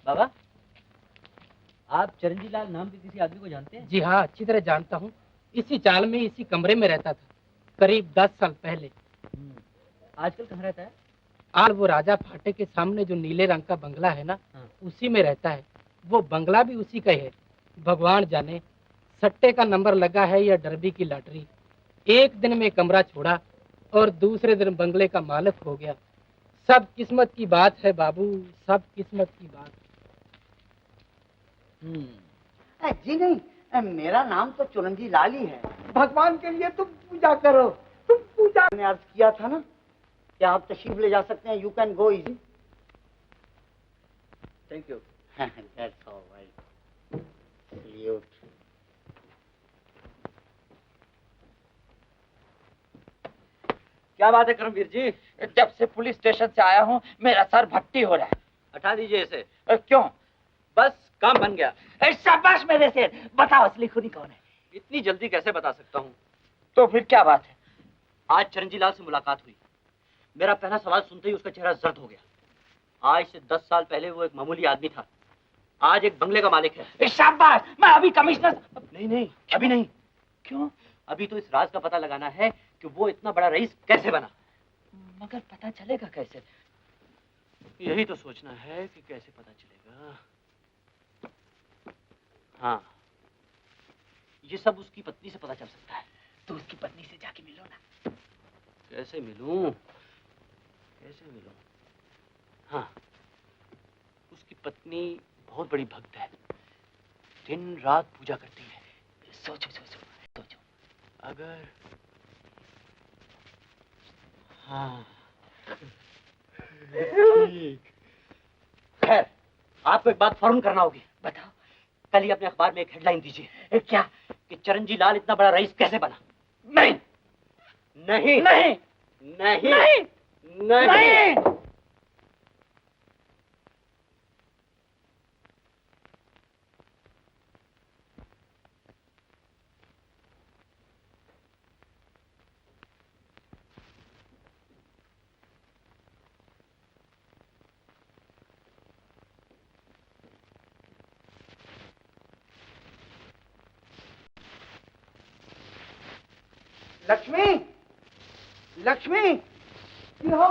बाबा, आप चरणजी लाल नाम के किसी आदमी को जानते हैं? जी हाँ, अच्छी तरह जानता हूँ। इसी चाल में इसी कमरे में रहता था, करीब 10 साल पहले। आजकल कहाँ रहता है? आज वो राजा फाटे के सामने जो नीले रंग का बंगला है ना, उसी में रहता है। वो बंगला भी उसी का ही है। भगवान जाने सट्टे का नंबर लगा है या डरबी की लॉटरी। एक दिन में कमरा छोड़ा और दूसरे दिन बंगले का मालिक हो गया। सब किस्मत की बात है बाबू, सब किस्मत की बात। जी नहीं, मेरा नाम तो चुरंजी लाल ही है। भगवान के लिए तुम पूजा करो, तुम पूजा। मैंने अर्ज किया था ना कि आप तशरीफ ले जा सकते हैं। You can go easy. Thank you. That's alright. Salute. क्या बात है करमवीर जी? जब से पुलिस स्टेशन से आया हूँ मेरा सर भट्टी हो रहा है। हटा दीजिए इसे। क्यों? बस काम बन गया। शाबाश मेरे से। बताओ असली खूनी कौन है? इतनी जल्दी कैसे बता सकता हूँ? तो फिर क्या बात है? आज चरणजी लाल से मुलाकात हुई। मेरा पहला सवाल सुनते ही उसका चेहरा जर्द हो गया। आज से 10 साल पहले वो एक मामूली आदमी था, आज एक बंगले का मालिक है। शाबाश। मैं अभी कमिश्नर। नहीं, अभी नहीं। क्यों? अभी तो इस राज का पता लगाना है कि वो इतना बड़ा रईस कैसे बना। मगर पता चलेगा कैसे? यही तो सोचना है कि कैसे पता चलेगा। हाँ, ये सब उसकी पत्नी से पता चल सकता है। तो उसकी पत्नी से जाके मिलो ना। कैसे मिलूं? हाँ, उसकी पत्नी बहुत बड़ी भक्त है, दिन रात पूजा करती है। सोचो। अगर हाँ ठीक। खैर, आपको एक बात फौरन करना होगी। बताओ। कल ही अपने अखबार में एक हेडलाइन दीजिए। क्या? कि चिरंजी लाल इतना बड़ा रईस कैसे बना। नहीं नहीं नहीं नहीं नहीं नहीं, नहीं। लक्ष्मी, लक्ष्मी, ये हो?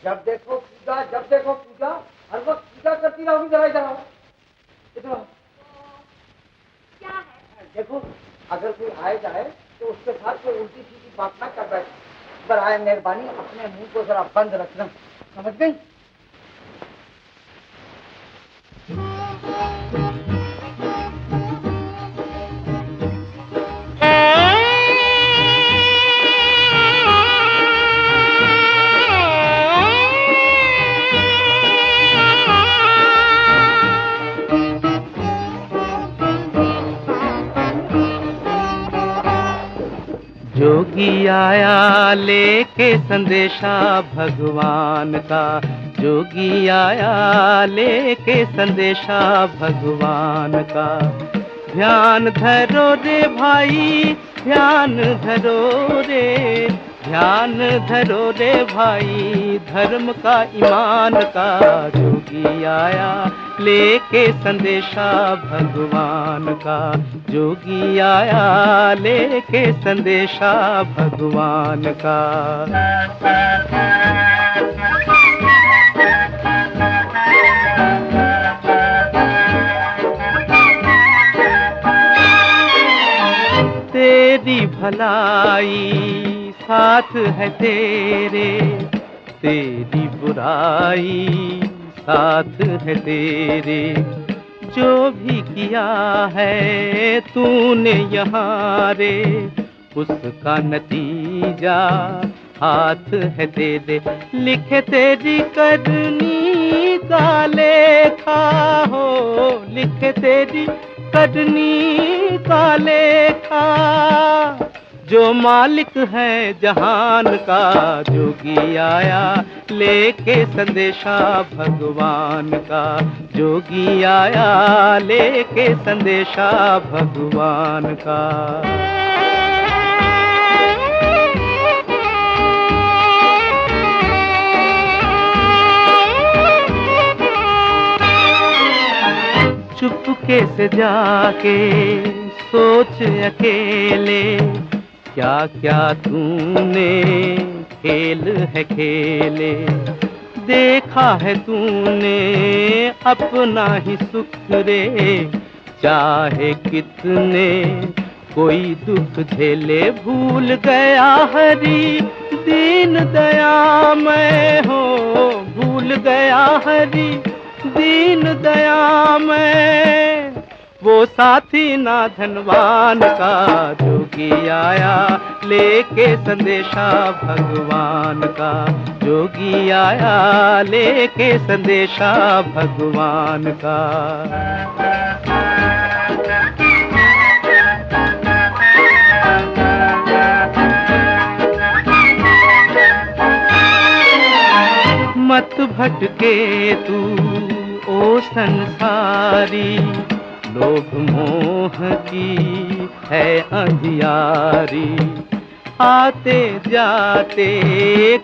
जब देखो पूजा, जब देखो पूजा, हर वक्त पूजा करती रहोगी। जरा इधर आओ, इधर आओ। क्या है? देखो, अगर कोई आए जाए तो उसके साथ कोई उल्टी सीधी बात ना कर बैठे। बराए मेहरबानी अपने मुंह को जरा बंद रखना, समझ गई? जोगी आया लेके संदेशा भगवान का, जोगी आया लेके संदेशा भगवान का। ध्यान धरो रे भाई, ध्यान धरो रे, ध्यान धरो रे भाई, धर्म का ईमान का। जोगी आया लेके संदेशा भगवान का, जोगी आया लेके संदेशा भगवान का। तेरी भलाई साथ है तेरे, तेरी बुराई साथ है तेरे। जो भी किया है तूने यहाँ रे, उसका नतीजा हाथ है तेरे। लिखे तेरी करनी का लेखा हो, लिखे तेरी करनी का लेखा। जो मालिक है जहान का, जोगी आया लेके संदेशा भगवान का, जोगी आया लेके संदेशा भगवान का। चुपके से जाके सोच अकेले, क्या क्या तूने खेल है खेले। देखा है तूने अपना ही सुख रे, चाहे कितने कोई दुख झेले। भूल गया हरी दीन दया मैं हो, भूल गया हरी दीन दया मैं। वो साथी ना धनवान का, जोगी आया लेके संदेशा भगवान का, जोगी आया लेके संदेशा भगवान का। मत भटके तू ओ संसारी, लोभ मोह की है अंधियारी। आते जाते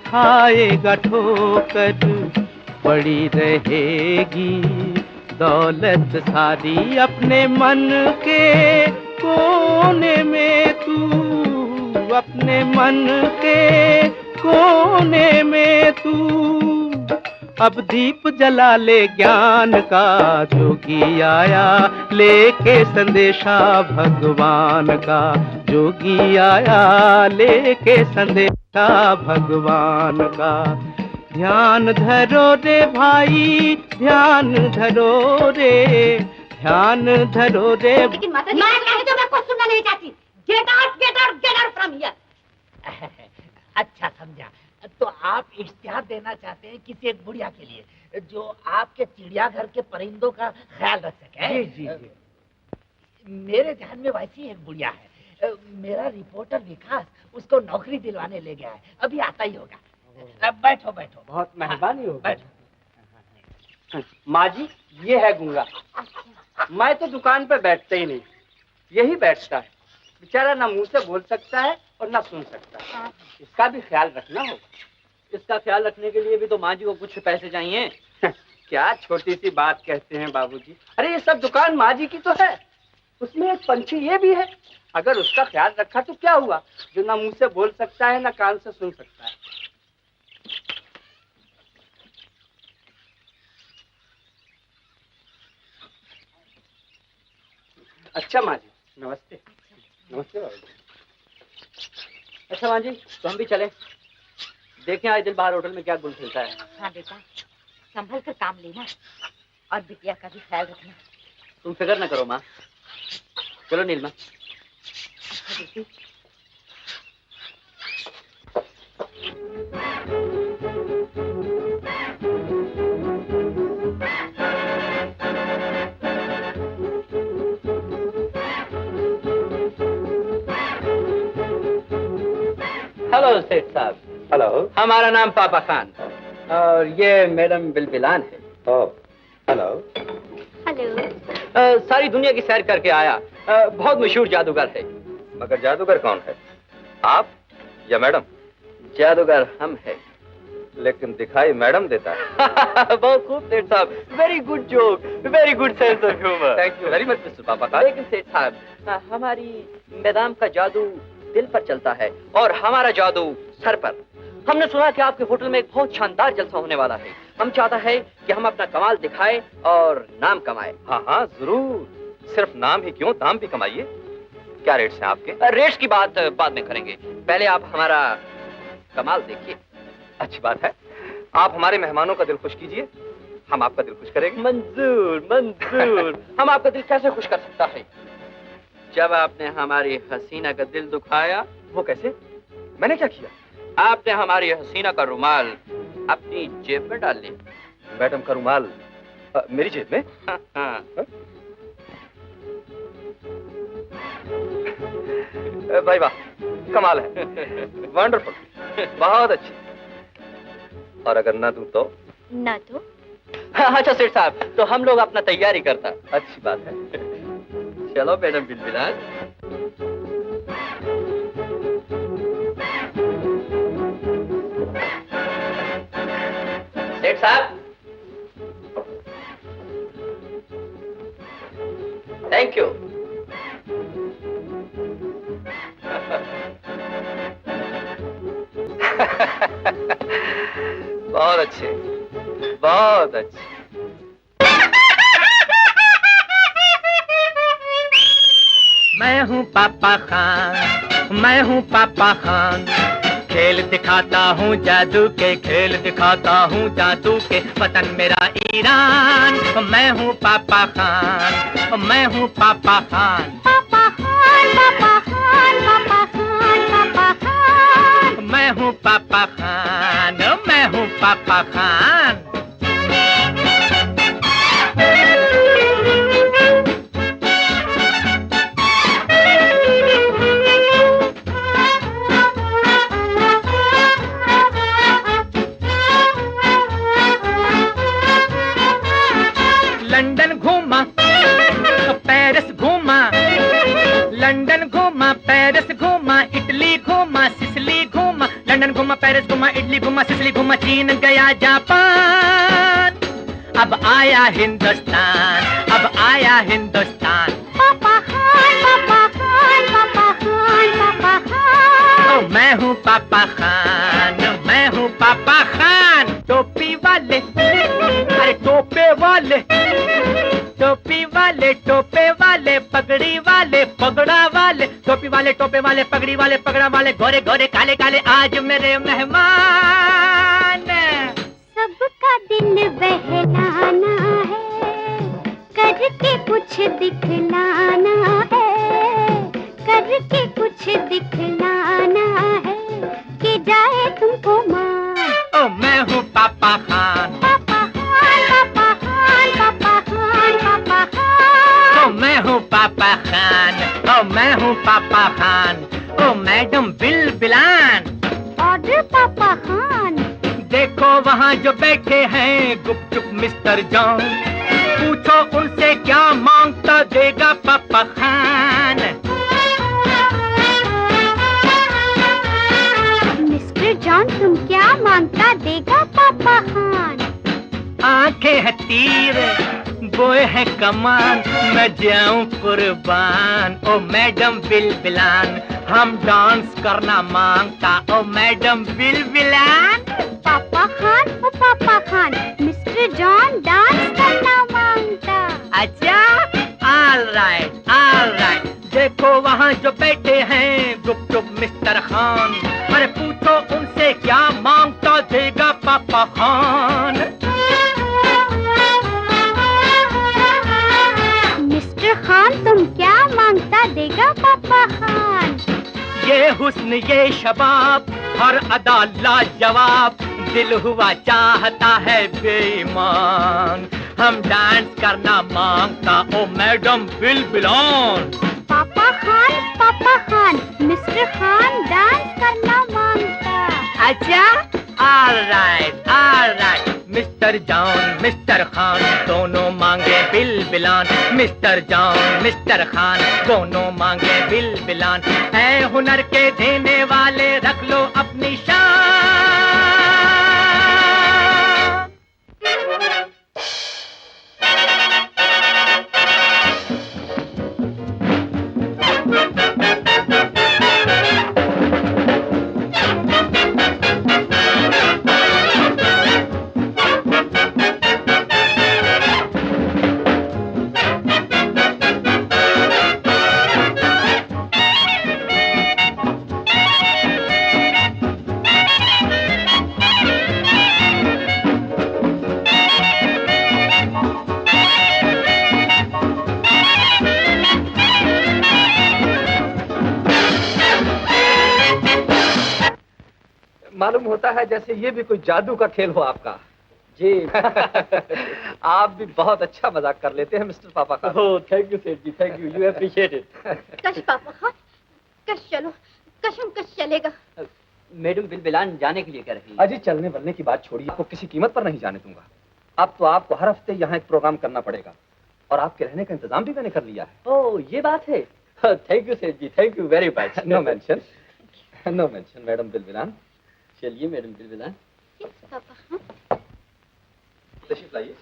खाएगा ठोकर, पड़ी रहेगी दौलत सारी। अपने मन के कोने में तू, अपने मन के कोने में तू अब दीप जला ले ज्ञान का। जोगी आया लेके संदेशा भगवान का, जोगी आया लेके संदेशा भगवान का। ध्यान धरो रे भाई, ध्यान धरो रे, ध्यान धरो रे। लेकिन माता जी मैं कहे तो मैं कुछ सुनना नहीं चाहती। Get out, get out, get out from here. अच्छा समझा। तो आप इश्तिहार देना चाहते हैं किसी एक बुढ़िया के लिए जो आपके चिड़ियाघर के परिंदों का ख्याल रख सके। जी जी जी। मेरे ध्यान में वैसी एक बुढ़िया है। मेरा रिपोर्टर विकास उसको नौकरी दिलवाने ले गया है, अभी आता ही होगा। बैठो बैठो। बहुत मेहरबानी होगी। बैठो। माँ जी, ये है गुंगा। मैं तो दुकान पे बैठता ही नहीं, यही बैठता है। बेचारा ना मुंह से बोल सकता है और ना सुन सकता है। इसका भी ख्याल रखना होगा। इसका ख्याल रखने के लिए भी तो माँ जी को कुछ पैसे चाहिए। क्या छोटी सी बात कहते हैं बाबूजी। अरे ये सब दुकान माँ जी की तो है, उसमें एक पंछी ये भी है। अगर उसका ख्याल रखा तो क्या हुआ, जो ना मुंह से बोल सकता है ना कान से सुन सकता है। अच्छा माँ जी, नमस्ते। नमस्ते बाबूजी। अच्छा माँ जी, तो हम भी चले, देखें आज दिल बाहर होटल में क्या गुल खिलता है। हाँ बेटा, संभल कर काम लेना और बिटिया का भी ख्याल रखना। तुम फिक्र न करो माँ। चलो नीलमा। बेटी, हेलो सेठ साहब। हेलो। हमारा नाम पापा खान और ये मैडम बिलबिलान है। हेलो। हेलो। सारी दुनिया की सैर करके आया, बहुत मशहूर जादूगर है। मगर जादूगर कौन है, आप या मैडम? जादूगर हम है। लेकिन दिखाई मैडम देता है। बहुत खूब सेठ साहब, very good joke, very good sense of humour. Thank you very much mister पापा खान। लेकिन सेठ साहब, हमारी मैदान का जादू दिल पर चलता है और हमारा जादू सर पर। हमने सुना कि आपके होटल में एक बहुत शानदार जलसा होने वाला है। हम चाहता है कि हम अपना कमाल दिखाएं और नाम कमाएं। हाँ हाँ जरूर, सिर्फ नाम ही क्यों, दाम भी कमाइए। क्या रेट्स हैं आपके? रेट्स की बात बाद में करेंगे, पहले आप हमारा कमाल देखिए। अच्छी बात है, आप हमारे मेहमानों का दिल खुश कीजिए, हम आपका दिल खुश करेंगे। मंजूर मंजूर। हम आपका दिल कैसे खुश कर सकता है? जब आपने हमारी हसीना का दिल दुखाया। वो कैसे? मैंने क्या किया? आपने हमारी हसीना का रुमाल अपनी जेब में डाल लिया। मैडम का रुमाल मेरी जेब में? हाँ। भाई वाह, कमाल है। वंडरफुल, बहुत अच्छी। और अगर ना दूं तो? ना तो? अच्छा सेठ साहब, तो हम लोग अपना तैयारी करता। अच्छी बात है। चलो मैडम बिलबिलान। सेठ साहब, थैंक यू। बहुत अच्छे, बहुत अच्छे। मैं हूँ पापा खान, मैं हूँ पापा खान, खेल दिखाता हूँ जादू के, खेल दिखाता हूँ जादू के, वतन मेरा ईरान। मैं हूँ पापा खान, मैं हूँ पापा खान। पापा खान, पापा खान, पापा खान, पापा खान। मैं हूँ पापा खान, मैं हूँ पापा खान। लंदन घूमा, पेरिस घूमा, लंदन घूमा, पेरिस घूमा, इटली घूमा, सिसली घूमा, लंदन घूमा, पेरिस घूमा, इटली घूमा, सिसली घूमा, चीन गया जापान, अब आया हिंदुस्तान, अब आया हिंदुस्तान। पापा खान, पापा खान, पापा खान, पापा खान। मैं हूँ पापा खान, मैं हूँ पापा खान। टोपी वाले, अरे टोपे वाले, टोपी वाले, टोपे वाले, पगड़ी वाले, पगड़ा वाले, टोपी वाले, टोपे वाले, पगड़ी वाले, पगड़ा वाले, गोरे गोरे काले काले, आज मेरे मेहमान। सबका दिल बहलाना है, करके कुछ दिखलाना है, करके कुछ दिखलाना है, कि जाए तुमको मान। ओ मैं हूँ पापा खान, ओ मैं हूँ पापा खान, ओ मैडम बिल बिलान। ऑर्डर पापा खान। देखो वहाँ जो बैठे हैं गुपचुप मिस्टर जॉन, पूछो उनसे क्या मांगता देगा पापा खान। मिस्टर जॉन तुम क्या मांगता देगा पापा खान? आंखें हैं तीर, बोए है कमान, मैं जाऊं कुर्बान। ओ मैडम बिल बिलान, हम डांस करना मांगता। Oh madam Bil Bilan. Papa Khan, ओ पापा खान, मिस्टर जॉन डांस करना मांगता। अच्छा, ऑल राइट। देखो वहाँ जो बैठे हैं गुपचुप मिस्टर खान, अरे पूछो उनसे क्या मांगता देगा पापा खान। मिस्टर खान तुम क्या मांगता देगा पापा खान? ये हुस्न ये शबाब, हर अदा लाजवाब, दिल हुआ चाहता है बेईमान। हम डांस करना मांगता। Oh madam Bil Bilan. Papa Khan, mister Khan dance करना मांगता। अच्छा, all right. Mister John mister Khan दोनों मांगे Bil Bilan. Mister John mister Khan दोनों मांगे बिल बिलान। है हुनर के देने वाले रख लो अपनी शान। मालूम होता है जैसे ये भी कोई जादू का खेल हो आपका। जी आप भी बहुत अच्छा मजाक कर लेते हैं मिस्टर पापा खान। ओह thank you Seth ji, thank you, you appreciate it. कश पापा खान, कश चलो, कश चलेगा। मैडम बिल बिलान जाने के लिए कह रही है। अजी चलने वलने की बात छोड़िए, आपको किसी कीमत पर नहीं जाने दूंगा। अब तो आपको हर हफ्ते यहाँ एक प्रोग्राम करना पड़ेगा और आपके रहने का इंतजाम भी मैंने कर लिया है। ओह ये बात है। Thank you Seth ji, thank you very much. No mention madam Bil Bilan. चलिए madam Bil Bilan. Papa Khan तशरीफ लाइए।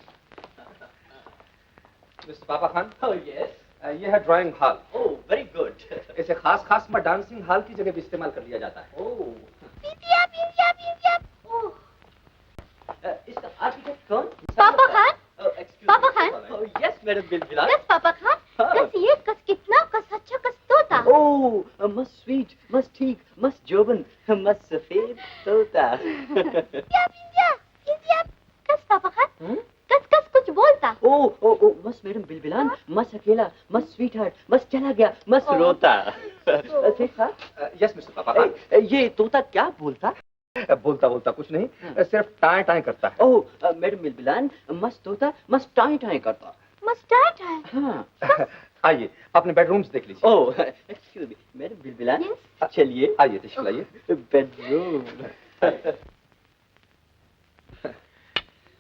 मिस्टर पापा खान। Oh yes. ये है drawing hall. Oh very good. इसे खास में डांसिंग हॉल की जगह भी इस्तेमाल कर लिया जाता है। ओह इसका आर्किटेक्ट कौन? Papa Khan. Papa Khan. Oh yes madam Bil Bilan. कस पापा खान, कस ये कस कितना कस अच्छा कस तोता। ओह मस्त स्वीट, मस्त ठीक, मस्त जोबन, मस्त सफेद तोता। कस पापा खान, कस कुछ बोलता। ओह मस्त मैडम बिल बिलान, मस्त अकेला, मस्त स्वीट हार्ट, मस्त चला गया, मस्त रोता। यस मिस्टर पापा खान। ये तोता क्या बोलता? बोलता कुछ नहीं, सिर्फ टाएं टाएं करता है। ओह मैडम बिल बिलान, मस्त तोता मस्त टाई टाई करता। मस्टर्ड है। हाँ। आइए अपने बेडरूम्स देख लीजिए। Oh excuse me madam Bil Bilan. चलिए आइए तशरीफ लाइए। बेडरूम।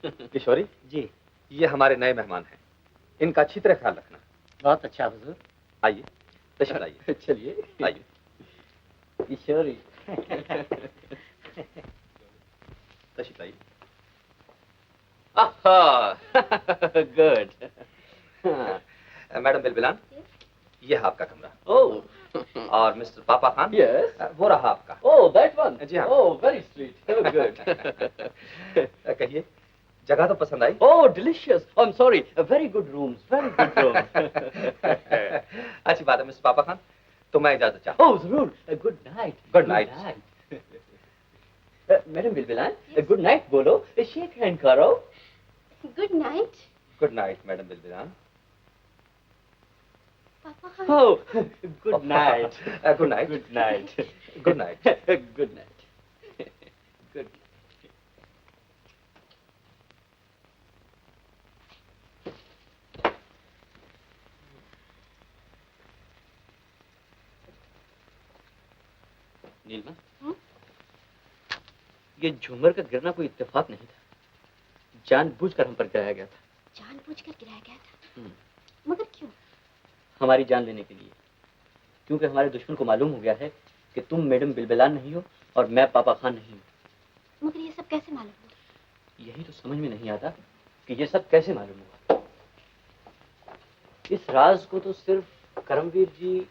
किशोरी जी ये हमारे नए मेहमान हैं, इनका अच्छी तरह ख्याल रखना। बहुत अच्छा हुजूर। आइए तशरीफ लाइए। चलिए आइए। किशोरी। तशरीफ लाइए। गुड। मैडम बिल बिलान ये है आपका कमरा। ओह और मिस्टर पापा खान यस वो रहा आपका। Oh that one. जी हाँ। Oh very sweet, good. कहिए जगह तो पसंद आई? Oh delicious, I am sorry, very good rooms, very good rooms. अच्छी बात है मिस्टर पापा खान, तो मैं इजाजत चाहता ओह जरूर। Good night. Good night. Madam Bil Bilan good night बोलो, शेक हैंड करो। Good night. Good night madam Bil Bilan. Papa Khan. Oh good night. Good night. Good night. Good night. Good night. Good. Neelma, ये झूमर का गिरना कोई इत्तेफाक नहीं था, जानबूझकर हम पर गिराया गया था। जानबूझकर गिराया गया था? मगर क्यों? हमारी जान लेने के लिए, क्योंकि हमारे दुश्मन को मालूम हो गया है कि तुम मैडम बिलबिलान नहीं हो और मैं पापा खान नहीं हूँ। मगर ये सब कैसे मालूम हुआ? यही तो समझ में नहीं आता कि ये सब कैसे मालूम हुआ। इस राज को तो सिर्फ करमवीर जी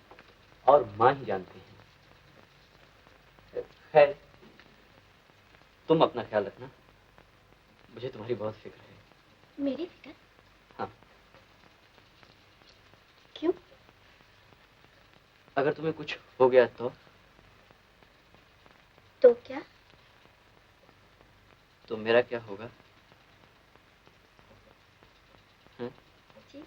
और माँ ही जानते हैं। खैर, तुम अपना ख्याल रखना, मुझे तुम्हारी बहुत फिक्र है। मेरी फिक्र? हाँ। क्यों? अगर तुम्हें कुछ हो गया तो क्या? तो मेरा क्या होगा? जी?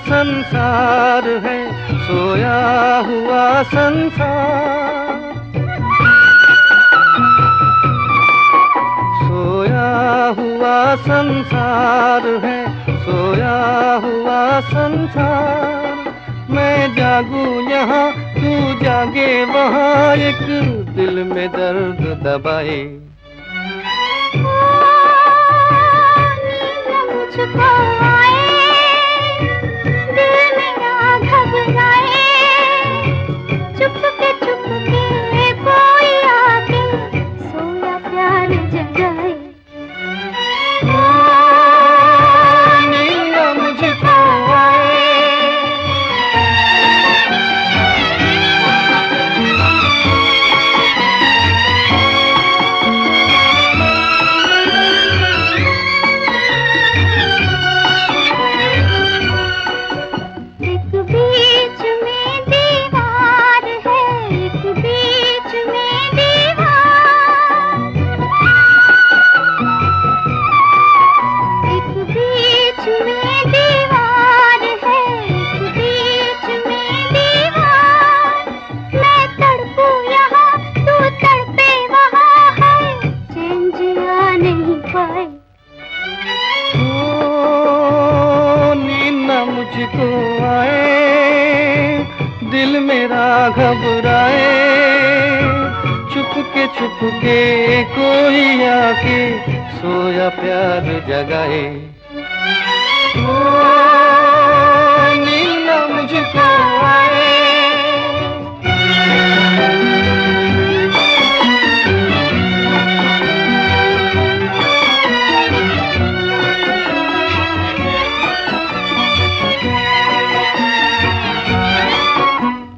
संसार है, सोया हुआ संसार, सोया हुआ संसार है, सोया हुआ संसार। मैं जागूं यहाँ, तू जागे वहाँ, एक दिल में दर्द दबाए। मुझको आए, दिल मेरा घबराए, चुपके चुपके कोई आके सोया प्यार जगाए। नीला मुझको आए, मुझको आए, दिल मेरा घबराए, चुपके चुपके कोई आके सोया प्यार जगाए। ओ नीला मुझको आए,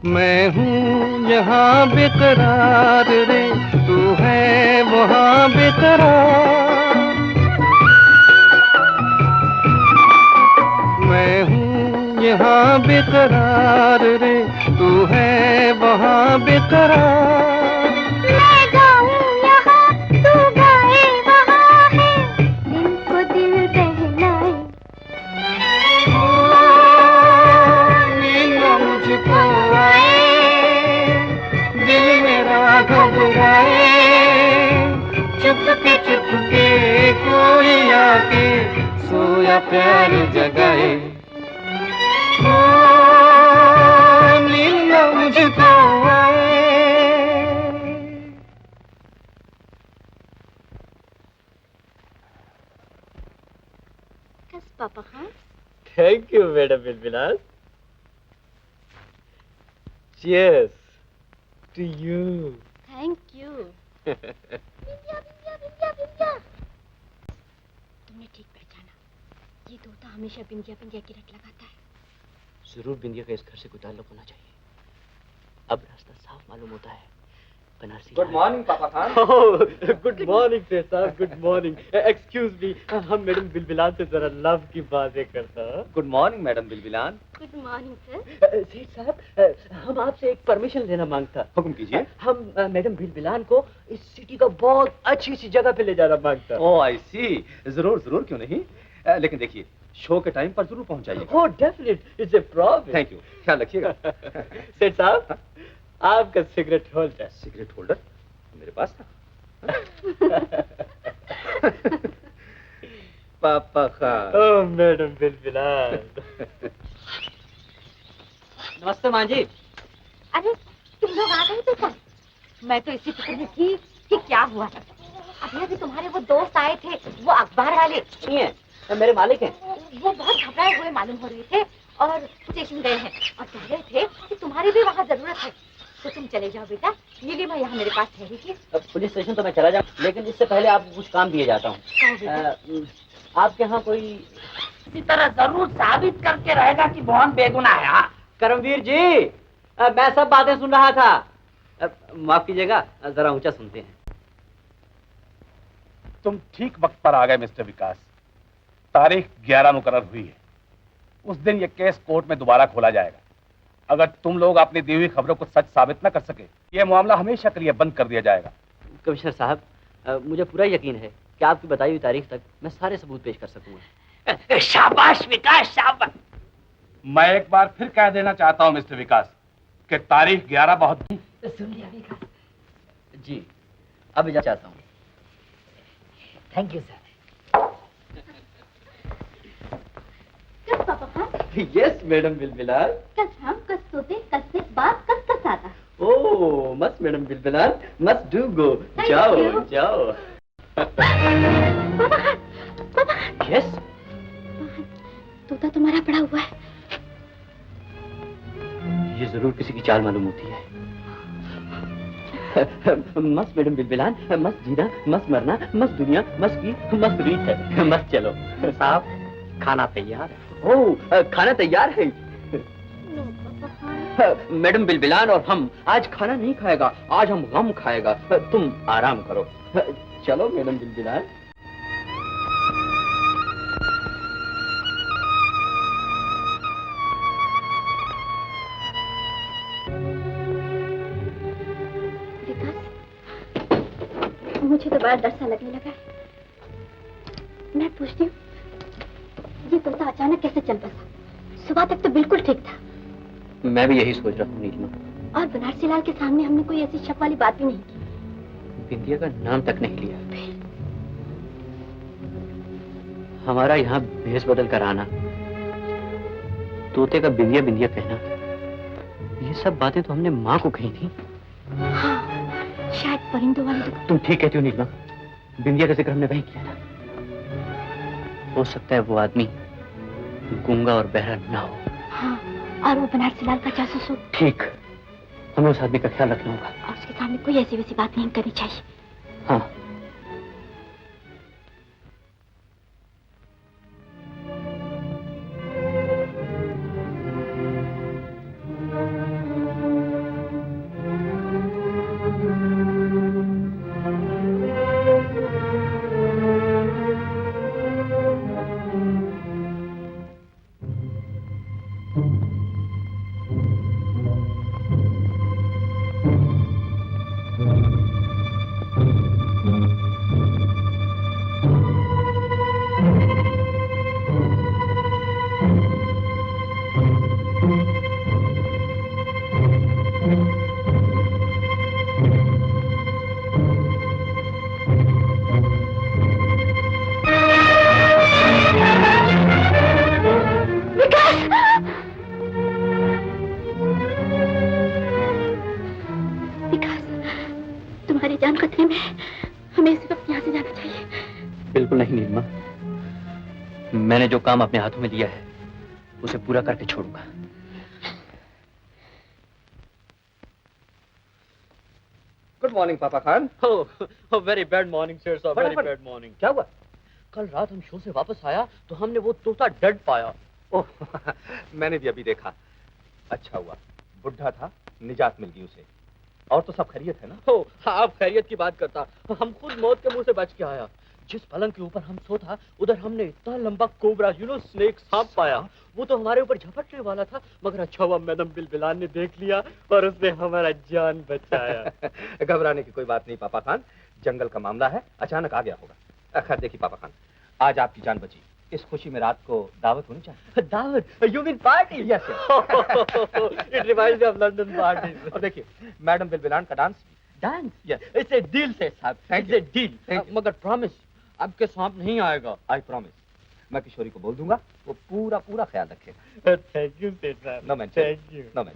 मैं हूँ यहाँ बेकरार रे, तू है वहाँ बेकरार। मैं हूँ यहाँ बेकरार रे, तू है वहाँ बेकरार। मैं गाऊं यहाँ, तू गाए वहाँ है, दिल को दिल बहलाए। नीला मुझको आए, के सोया प्यार जगाए। ओ नींद न मुझको आए। कस Papa Khan. Thank you madam Bilbilas. Cheers to you. Thank you. Bindiya Bindiya Bindiya Bindiya. तुमने ठीक पहचाना, ये तोता हमेशा बिंदिया बिंदिया की रट लगाता है। जरूर बिंदिया का इस घर से कोई ताल्लुक होना चाहिए। अब रास्ता साफ मालूम होता है। बनारसी। गुड मॉर्निंग पापा खान। गुड मॉर्निंग सेठ साहब, गुड मॉर्निंग। एक्सक्यूज मी, हम मैडम बिलबिलान से जरा लव की बातें करता। Good morning madam Bilbilan. Good morning sir. Seth साहब, हम आपसे एक परमिशन लेना मांगता। हुक्म कीजिए। हम मैडम बिलबिलान को इस सिटी का बहुत अच्छी सी जगह पे ले जाना मांगता। ओह आई सी, जरूर जरूर, क्यों नहीं। लेकिन देखिए, शो के टाइम पर जरूर पहुंचाइए। Oh definite, it's a promise. Thank you, ख्याल रखिएगा। सेठ साहब, आपका सिगरेट होल्डर। सिगरेट होल्डर मेरे पास था। पापा खान। ओह मैडम बिलबिलान। नमस्ते मां जी। अरे तुम लोग आ गए बेटा। मैं तो इसी फिक्र में थी कि क्या हुआ। अभी अभी तुम्हारे वो दोस्त आए थे, वो अखबार वाले। नहीं है, मेरे मालिक हैं। वो बहुत घबराए हुए मालूम हो रहे थे और स्टेशन गए हैं और कह रहे थे कि तुम्हारी भी वहाँ जरूरत है, तो तुम चले जाओ बेटा। नीलिमा यहाँ मेरे पास ठहरी थी। पुलिस स्टेशन तो मैं चला जाऊँ, लेकिन इससे पहले आपको कुछ काम दिए जाता हूँ। आपके यहाँ कोई इसी तरह जरूर साबित करके रहेगा कि मोहन बेगुनाह है। हाँ करमवीर जी, मैं सब बातें सुन रहा था। माफ कीजिएगा, जरा ऊंचा सुनते हैं। तुम ठीक वक्त पर आ गए मिस्टर विकास। तारीख 11 मुकर्रर हुई है। उस दिन यह केस कोर्ट में दोबारा खोला जाएगा। अगर तुम लोग अपनी दी हुई खबरों को सच साबित न कर सके, यह मामला हमेशा के लिए बंद कर दिया जाएगा। कमिश्नर साहब, मुझे पूरा यकीन है कि आपकी बताई हुई तारीख तक मैं सारे सबूत पेश कर सकूंगा। शाबाश विकास, शाबाश। मैं एक बार फिर कह देना चाहता हूं मिस्टर विकास कि तारीख 11 बहुत सुन लिया विकास जी। अब इजाजत चाहता हूँ। Thank you sir. कस Papa Khan. Yes madam Bilbilan. कस हम, कस तोते, कस से बात, कस कस आता। ओह मस्त मैडम बिलबिलान, मस्त डू गो। जाओ जाओ। पापा खान, पापा खान। यस। तोता तुम्हारा पड़ा हुआ है। ये जरूर किसी की चाल मालूम होती है। मस्त मैडम बिलबिलान, मस्त जीना, मस्त मरना, मस्त दुनिया, मस्त की मस्त रीत है। मस्त चलो। साहब खाना तैयार है। ओह खाना तैयार है। मैडम बिलबिलान और हम आज खाना नहीं खाएगा, आज हम गम खाएगा। तुम आराम करो। चलो मैडम बिलबिलान। मुझे तो बड़ा डर सा लगने लगा है। मैं पूछती हूँ, ये तोता अचानक कैसे चल बसा? सुबह तक तो बिल्कुल ठीक था। मैं भी यही सोच रहा हूँ नीलिमा। और बनारसी लाल के सामने हमने कोई ऐसी शक वाली बात भी नहीं की। बिंदिया का नाम तक नहीं लिया। हमारा यहाँ भेष बदल कर आना, तोते का बिंदिया बिंदिया कहना, ये सब बातें तो हमने माँ को कही थी। हाँ, शायद परिंदों वाली। तुम ठीक कहती हो नीलिमा, बिंदिया का जिक्र हमने वहीं किया था। हो सकता है वो आदमी गूंगा और बहरा ना हो। हाँ, और वो बनारसी लाल का जासूस हो। ठीक, हमें उस आदमी का ख्याल रखना होगा। और उसके सामने कोई ऐसी वैसी बात नहीं करनी चाहिए। हाँ। मैंने जो काम अपने हाथों में लिया है उसे पूरा करके छोड़ूंगा। गुड मॉर्निंग पापा Khan. Very bad morning sir, very bad morning. क्या हुआ? कल रात हम शो से वापस आया तो हमने वो तोता डेड पाया। ओह मैंने भी अभी देखा। अच्छा हुआ, बुढ़ा था, निजात मिल गई उसे। और तो सब खैरियत है ना? हो, आप खैरियत की बात करता, हम खुद मौत के मुंह से बच के आया। जिस पलंग के ऊपर हम सो था उधर हमने इतना लंबा कोबरा स्नेक सांप पाया। वो तो हमारे ऊपर झपटने वाला था, मगर अच्छा हुआ मैडम बिलबिलान ने देख लिया और उसने हमारा जान बचाया। घबराने की कोई बात नहीं पापा खान, जंगल का मामला है, अचानक आ गया होगा। खैर देखिए पापा खान, आज आपकी जान बची, इस खुशी में रात को दावत होनी चाहिए। दावत? You mean party? Yes it reminds me of London party. और देखिए मैडम बिलबिलान का डांस भी। Dance? Yes, it's a deal से साहब, इट्स ए डील। मगर प्रॉमिस आपके सांप नहीं आएगा। I promise. मैं किशोरी को बोल दूंगा, वो पूरा पूरा ख्याल रखेगा। थैंक यू सेठ साहब। No man, thank you. No man.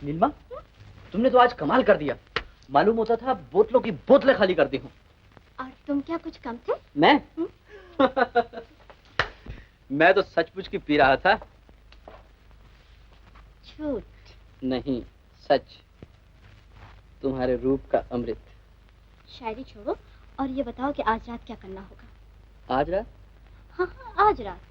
Neelma, तुमने तो आज कमाल कर दिया। मालूम होता था बोतलों की बोतलें खाली कर दी हूँ। और तुम क्या कुछ कम थे? मैं? मैं तो सचमुच की पी रहा था। झूठ नहीं, सच। तुम्हारे रूप का अमृत। शायरी छोड़ो और ये बताओ कि आज रात क्या करना होगा। आज रात? हाँ हाँ, आज रात।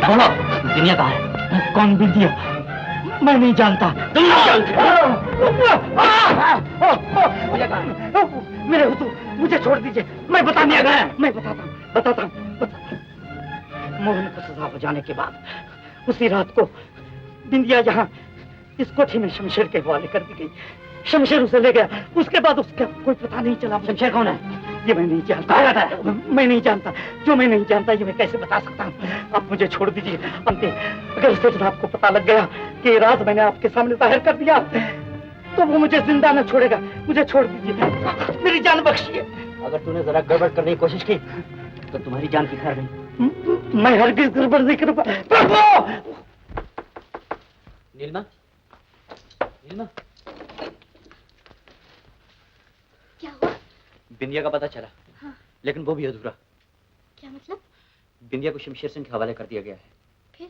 बोलो, बिंदिया कहाँ है? कौन बिंदिया? मैं नहीं जानता। तुम नहीं जानते? मेरे हुतू, मुझे छोड़ दीजिए, मैं बताता हूँ, मैं बताता हूँ। मोहन को सजा हो जाने के बाद उसी रात को बिंदिया यहाँ इस कोठी में शमशेर के हवाले कर दी गई। शमशेर उसे ले गया, उसके बाद उसका कोई पता नहीं चला। शमशेर कौन है? ये मैं नहीं जानता। मैं नहीं जानता, जो मैं नहीं जानता ये मैं कैसे बता सकता हूँ? आप मुझे छोड़ दीजिए। अगर उसे जनाब को पता लग गया कि ये राज मैंने आपके सामने जाहिर कर दिया तो वो मुझे जिंदा न छोड़ेगा। मुझे छोड़ दीजिए, मेरी जान बख्शिए। अगर तूने जरा गड़बड़ करने की कोशिश की तो तुम्हारी जान की खैर नहीं। मैं हरगिज़ गड़बड़ नहीं करूंगा। नीलिमा, नीलिमा, क्या हुआ? बिंदिया का पता चला। हाँ। लेकिन वो भी अधूरा। क्या मतलब? बिंदिया को शमशेर सिंह के हवाले कर दिया गया है। फिर?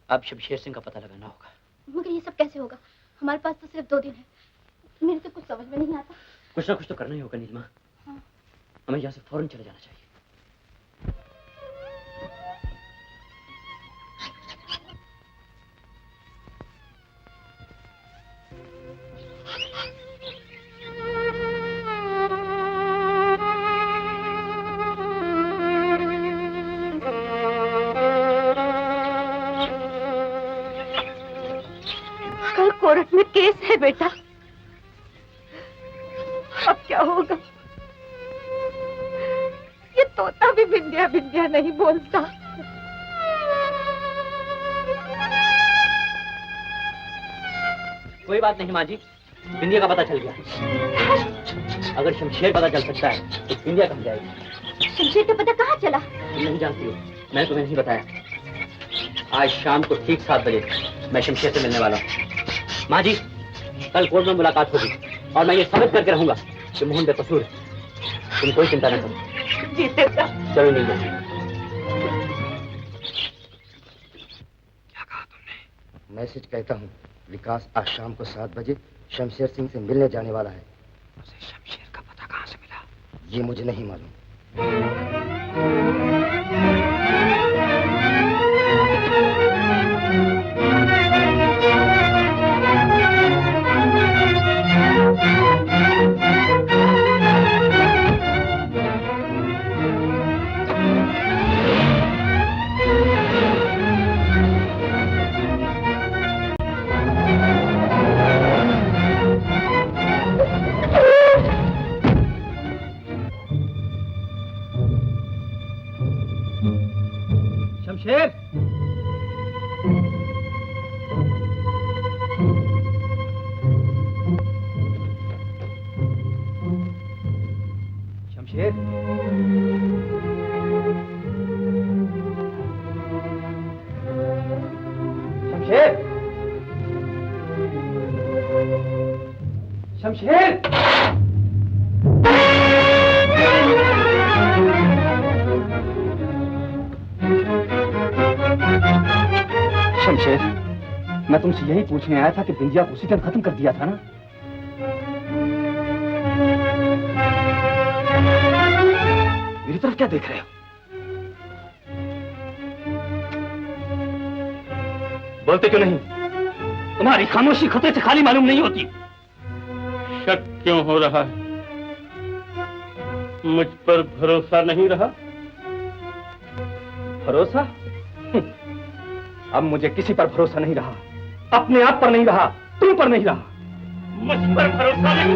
अब शमशेर सिंह का पता लगाना होगा। मगर ये सब कैसे होगा? हमारे पास तो सिर्फ 2 दिन है। मेरे तो कुछ समझ में नहीं आता। कुछ ना कुछ तो करना ही होगा नीलिमा। हाँ। हमें यहाँ से फौरन चले जाना चाहिए। कल कोर्ट में केस है बेटा, अब क्या होगा? ये तोता भी बिंदिया बिंदिया नहीं बोलता। कोई बात नहीं माँ जी, बिंदिया का पता चल गया। अगर शमशेर पता चल सकता है तो बिंदिया कहाँ जाएगी? शमशेर का पता कहाँ चला? तुम नहीं जानती हो, मैंने तुम्हें नहीं बताया। आज शाम को ठीक 7 बजे मैं शमशेर से मिलने वाला हूँ। माँ जी, कल कोर्ट में मुलाकात होगी और मैं ये साबित करके रहूंगा कि मोहन बेकसूर है। तुम कोई चिंता न करो। जीतेगा। चलो नहीं जाओ। क्या कहा तुमने? मैसेज कहता हूँ, विकास आज शाम को 7 बजे शमशेर सिंह से मिलने जाने वाला है। उसे शमशेर का पता कहाँ से मिला? ये मुझे नहीं मालूम। शमशेर, शमशेर, शमशेर, शमशेर। शमशेर, मैं तुमसे यही पूछने आया था कि बिंदिया को उसी दिन खत्म कर दिया था ना? मेरी तरफ क्या देख रहे हो? बोलते क्यों नहीं? तुम्हारी खामोशी खतरे से खाली मालूम नहीं होती। शक क्यों हो रहा है? मुझ पर भरोसा नहीं रहा? भरोसा? अब मुझे किसी पर भरोसा नहीं रहा, अपने आप पर नहीं रहा, तुम पर नहीं रहा। मुझ पर भरोसा नहीं?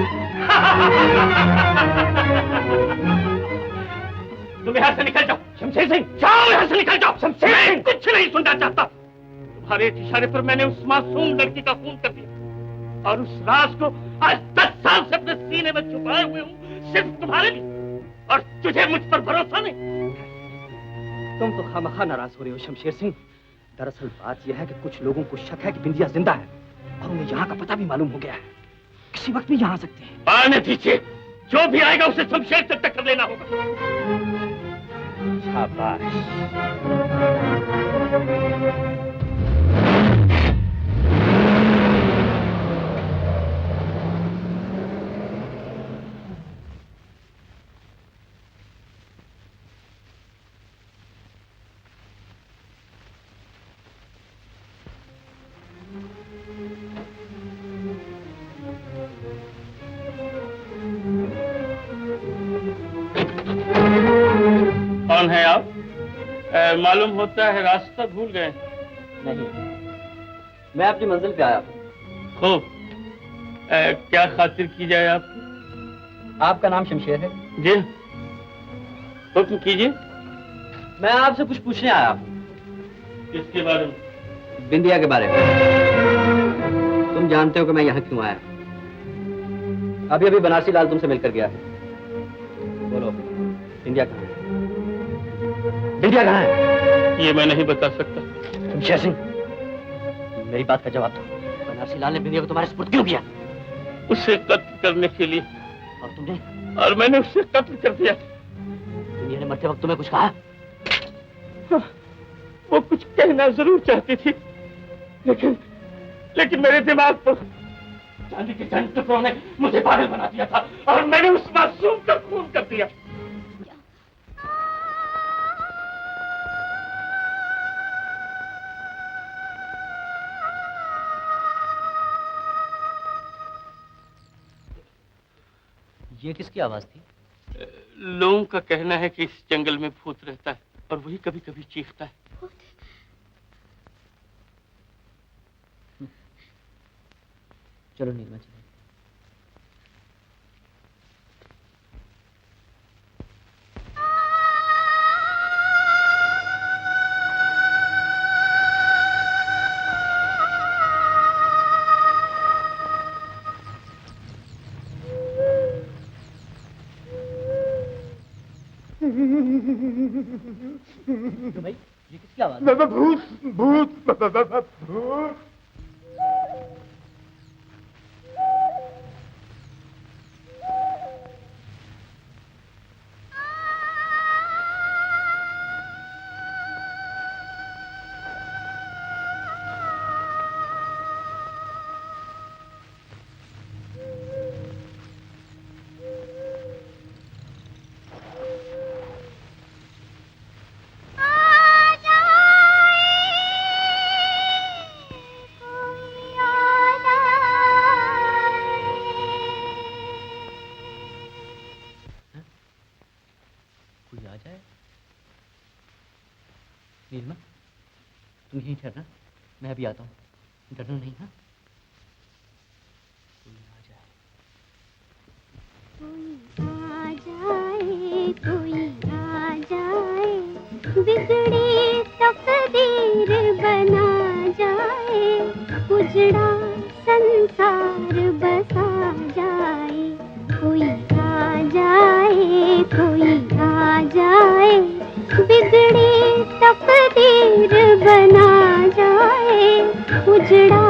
तुम यहाँ से निकल जाओ। शमशेर सिंह, जाओ यहाँ से, निकल जाओ। शमशेर सिंह, कुछ नहीं सुनना चाहता। तुम्हारे इशारे पर मैंने उस मासूम लड़की का खून कर दिया और उस राज को आज 10 साल से अपने सीने में छुपाए हुए हूँ, सिर्फ तुम्हारे लिए। और तुझे मुझ पर भरोसा नहीं? तुम तो खामखा नाराज हो रहे हो शमशेर सिंह। दरअसल बात यह है कि कुछ लोगों को शक है कि बिंदिया जिंदा है और उन्हें यहाँ का पता भी मालूम हो गया है। किसी वक्त भी यहाँ आ सकते हैं। आने दीजिए, जो भी आएगा उसे शमशेर से टक्कर लेना होगा। शाबाश। कौन है आप? मालूम होता है रास्ता भूल गए। नहीं, मैं अपनी मंजिल पे आया हूँ। खूब। क्या खातिर की जाए आप? आपका नाम शमशेर है? जी। हुक्म कीजिए। मैं आपसे कुछ पूछने आया हूँ। किसके बारे में? बिंदिया के बारे में। तुम जानते हो कि मैं यहाँ क्यों आया? अभी अभी बनारसी लाल तुमसे मिलकर गया है। बोलो, बिंदिया कहाँ है? बिंदिया कहाँ है? ये मैं नहीं बता सकता। शमशेर सिंह, मेरी बात का जवाब दो। बनारसी लाल ने बिंदिया को तुम्हारे सुपुर्द क्यों किया? उसे कत्ल करने के लिए। और तुमने? और मैंने उसे कत्ल कर दिया। बिंदिया ने मरते वक्त तुम्हें कुछ कहा? वो कुछ कहना जरूर चाहती थी, लेकिन मेरे दिमाग पर चांदी के चंद टुकड़ों ने मुझे पागल बना दिया था और मैंने उस मासूम का खून कर दिया। ये किसकी आवाज थी? लोगों का कहना है कि इस जंगल में भूत रहता है और वही कभी कभी चीखता है। चलो नीलमा, चलो। भाई, ये किसकी आवाज है? भूत भूत भूत। नीलमा, तुम यहीं ठहरना, मैं अभी आता हूँ। डरना नहीं, हाँ? कोई आ जाए, कोई आ जाए, बिगड़ी तकदीर बना जाए, उजड़ा संसार बसा जाए, कोई आ जाए, कोई आ जाए, बिगड़ी तकदीर बना जाए, उजड़ा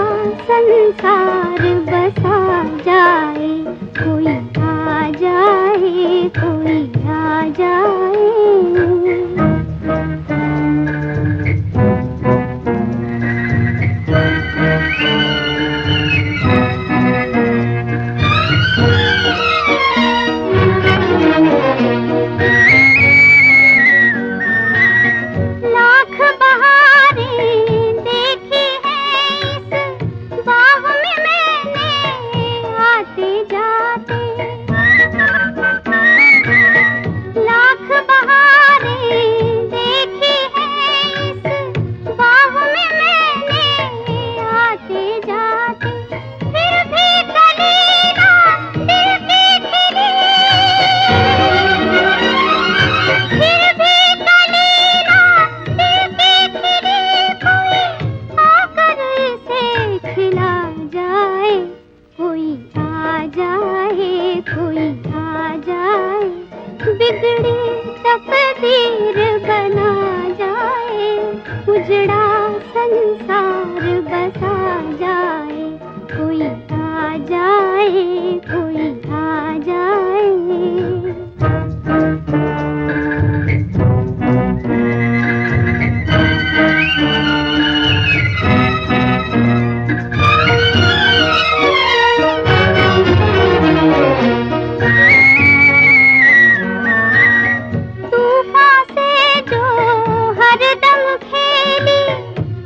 संसार बसा जाए, कोई आ जाए, कोई आ जाए। तूफान से जो हरदम खेली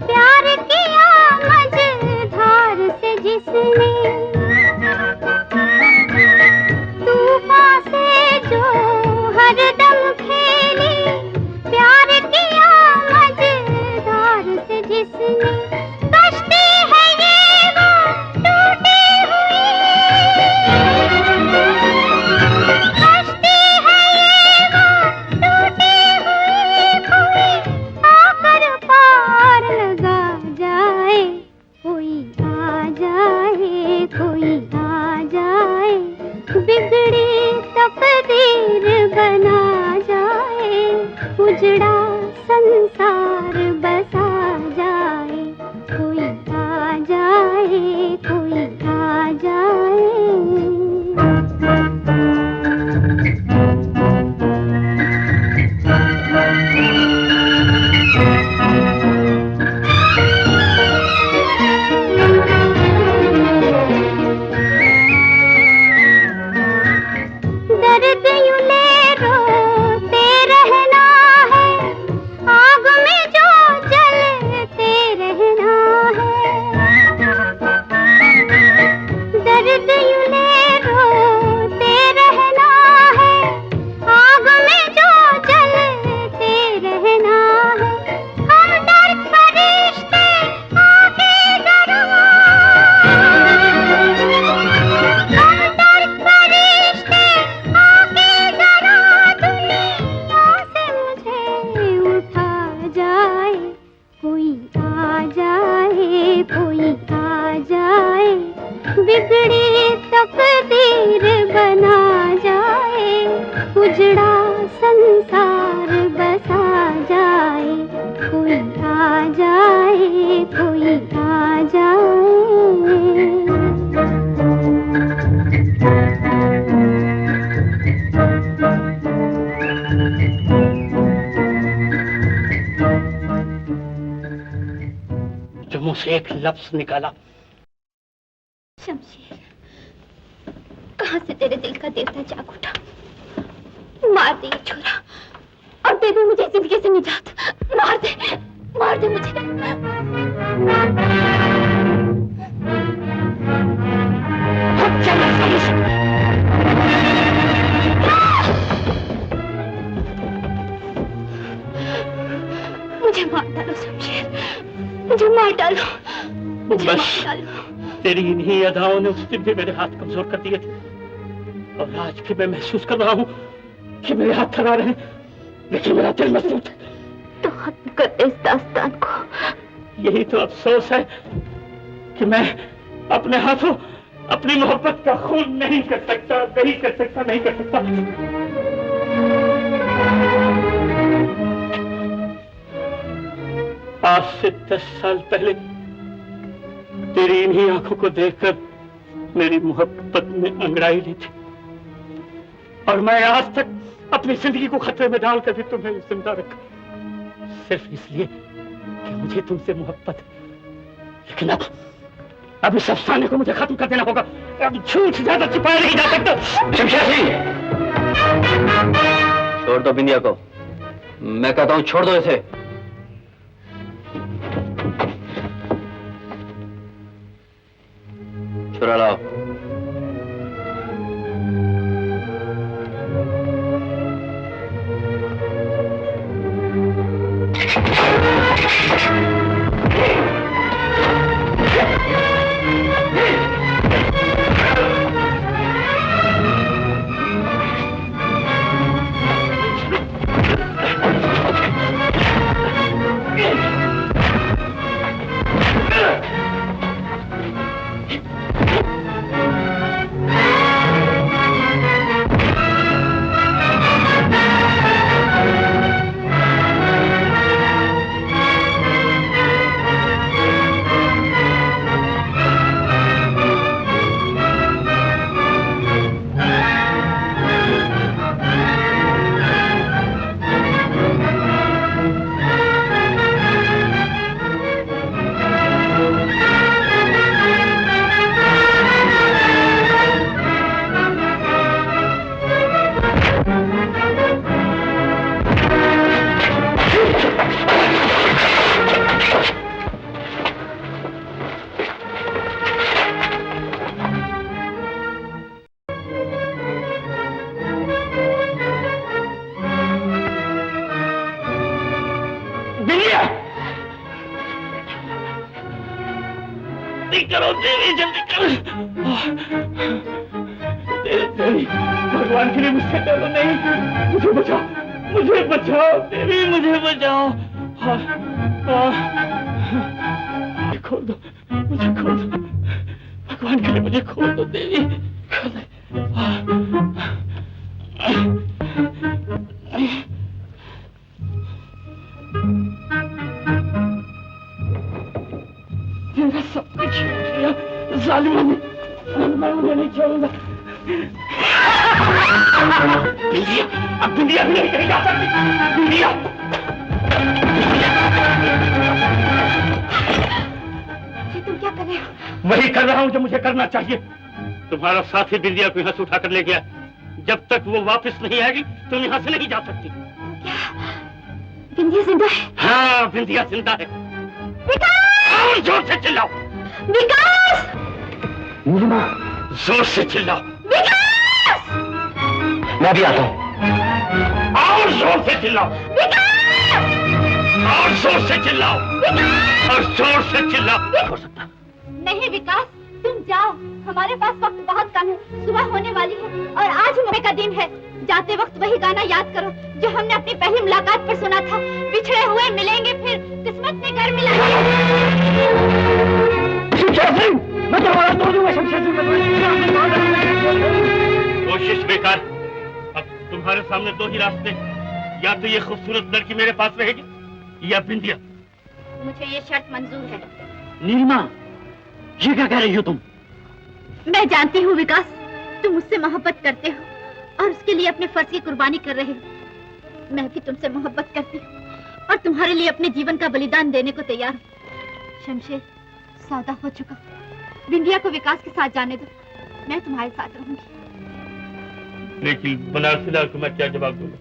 प्यार की उजड़ा संसार बसा जाए, कोई आ जाए, कोई आ जाए। दर्द यूं ले रोते रहना है, आग में जो जलते रहना है। दर्द यूं ले रोते रहना है, आग में जो जलते रहना है। हम दर्द फरिश्ते आके जरा, हम दर्द फरिश्ते आके जरा दुनिया से मुझे उठा जाए, कोई आ जाए, कोई आ जाए। बिगड़ी तकदीर बना जाए, उजड़ा संसार बसा जाए, कोई आ जाए, कोई आ जाए। जो मुंह से एक लफ्ज निकाला। शमशेर, कहाँ से तेरे दिल का देवता जाग उठा? मार दे ये छोरा और दे दे मुझे जिंदगी से निजात। मार दे मुझे। मुझे मार डालो शमशेर, मुझे मार डालो, मुझे मार डालो। तेरी इन्हीं अदाओं ने उस दिन भी मेरे हाथ कमजोर कर दिए थे, और आज भी मैं महसूस कर रहा हूँ कि मेरे हाथ थका रहे हैं, लेकिन मेरा दिल मजबूत है। तो खत्म कर दे इस दास्तान को। यही तो अफसोस है कि मैं अपने हाथों अपनी मोहब्बत का खून नहीं कर सकता, नहीं कर सकता, नहीं कर सकता। आज से 10 साल पहले तेरी इन्हीं आंखों को देखकर मेरी मोहब्बत में अंगड़ाई ली थी, और मैं आज तक अपनी जिंदगी को खतरे में डालकर भी तुम्हें जिंदा रखा, सिर्फ इसलिए कि मुझे तुमसे मोहब्बत है। लेकिन अब इस अफसाने को मुझे खत्म कर देना होगा। अब झूठ ज्यादा छिपाया नहीं जा सकता। शमशेर सिंह, छोड़ दो बिंदिया को। मैं कहता हूं छोड़ दो इसे। छुरा लाओ। जल्दी करो देवी, जल्दी करो। देवी, भगवान के लिए मुझसे डरो नहीं, मुझे बचाओ, मुझे बचाओ देवी, मुझे बचाओ। मुझे खोल दो, मुझे खोल दो, भगवान के लिए मुझे खोल दो देवी, खोल दो। जालिमों ने, मैं उन्हें नहीं छोड़ूंगा। बिंदिया, अब बिंदिया भी नहीं कहीं जा सकती। बिंदिया, तुम क्या कर रहे हो? वही कर रहा हूँ जो मुझे करना चाहिए। तुम्हारा साथी बिंदिया को यहाँ से उठा कर ले गया। जब तक वो वापस नहीं आएगी तुम यहाँ से नहीं जा सकती। बिंदिया जिंदा है? हाँ, बिंदिया जिंदा है। विकास! और जोर से चिल्लाओ। विकास! नीलिमा, जोर से चिल्लाओ। विकास! मैं भी आता हूँ। और जोर से चिल्लाओ। विकास! और जोर से चिल्लाओ। विकास! और जोर से चिल्लाओ। हो सकता नहीं विकास, तुम जाओ, हमारे पास वक्त बहुत कम है, सुबह होने वाली है और आज ही मौके का दिन है। जाते वक्त वही गाना याद करो जो हमने अपनी पहली मुलाकात पर सुना था, बिछड़े हुए मिलेंगे फिर, किस्मत ने घर मिलाएंगे। मैं तुम्हारा तोड़ दूंगा शमशेर सिंह। कोशिश बेकार। अब तुम्हारे सामने दो ही रास्ते, या तो ये खूबसूरत लड़की मेरे पास रहेगी या बिंदिया। मुझे ये शर्त मंजूर है। नीलिमा, ये क्या कह रही हो तुम? मैं जानती हूँ विकास, तुम मुझसे मोहब्बत करते हो और उसके लिए अपने फर्ज की कुर्बानी कर रहे हो। मैं भी तुमसे मोहब्बत करती हूँ और तुम्हारे लिए अपने जीवन का बलिदान देने को तैयार हूँ। शमशेर, सौदा हो चुका, बिंदिया को विकास के साथ जाने दो, मैं तुम्हारे साथ रहूंगी। लेकिन बनारसी लाल को मैं क्या जवाब दूंगा?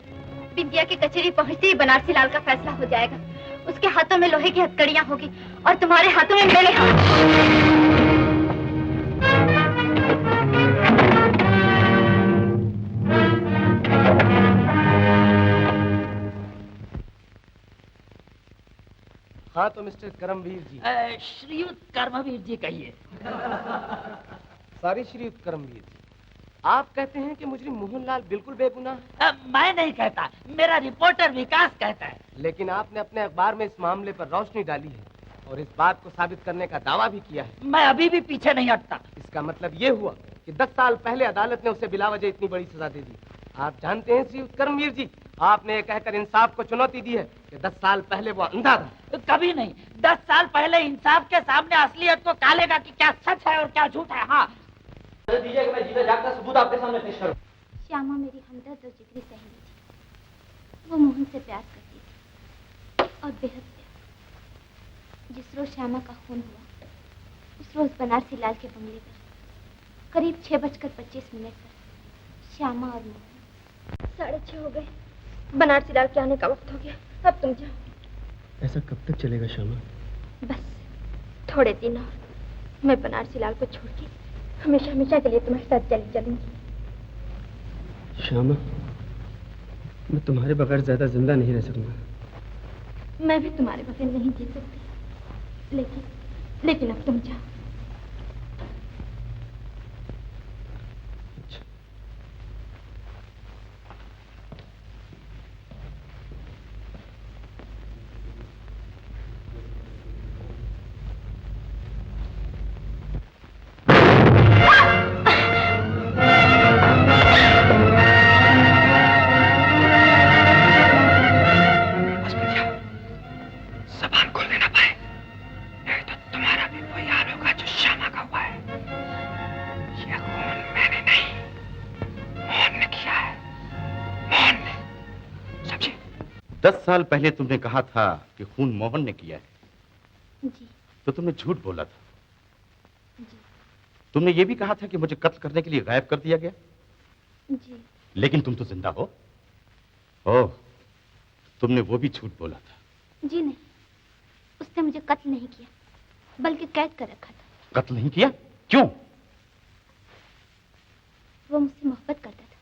बिंदिया की कचेरी पहुंचते ही बनारसी लाल का फैसला हो जाएगा। उसके हाथों में लोहे की हथकड़ियां होगी और तुम्हारे हाथों में मेरे हाथ। हाँ तो मिस्टर करमवीर जी। श्रीयुत कर्मवीर जी कहिए। सॉरी श्रीयुत करमवीर जी, आप कहते हैं कि मुजरिम मोहनलाल बिल्कुल बेगुनाह है? मैं नहीं कहता, मेरा रिपोर्टर विकास कहता है। लेकिन आपने अपने अखबार में इस मामले पर रोशनी डाली है और इस बात को साबित करने का दावा भी किया है। मैं अभी भी पीछे नहीं हटता। इसका मतलब ये हुआ कि 10 साल पहले अदालत ने उसे बिलावजह इतनी बड़ी सजा दे दी। आप जानते हैं श्रीयुत करमवीर जी, आपने ये कहकर इंसाफ को चुनौती दी है कि 10 साल पहले वो अंधा था। कभी नहीं। 10 साल पहले इंसाफ के सामने असलियत को कालेगा कि क्या सच है और क्या झूठ है। हाँ, दीजिए कि मैं जीता जागता सबूत आपके सामने पेश करूं। श्यामा मेरी हमदर्द और जिगरी सहेली थी। वो मोहन से प्यार करती थी और बेहद प्यार। जिस रोज श्यामा का खून हुआ, उस रोज बनारसी लाल के बंगले पर करीब 6:25 पर श्यामा और मोहन 6:30 हो गए। बनारसी लाल के आने का वक्त हो गया, अब तुम जाओ। ऐसा कब तक चलेगा श्यामा? बस थोड़े दिन और, मैं बनारसी लाल को छोड़ के हमेशा हमेशा के लिए तुम्हारे साथ चली चलूंगी। श्यामा, मैं तुम्हारे बगैर ज्यादा जिंदा नहीं रह सकूंगा। मैं भी तुम्हारे बगैर नहीं जी सकती, लेकिन अब तुम जाओ। साल पहले तुमने कहा था कि खून मोहन ने किया है। जी। तो तुमने झूठ बोला था। जी। तुमने ये भी कहा था कि मुझे कत्ल करने के लिए गायब कर दिया गया। जी। लेकिन तुम तो जिंदा हो। ओह, तुमने वो भी झूठ बोला था। जी नहीं, उसने मुझे कत्ल नहीं किया, बल्कि कैद कर रखा था। कत्ल नहीं किया? क्यों? वो मुझसे मोहब्बत करता था।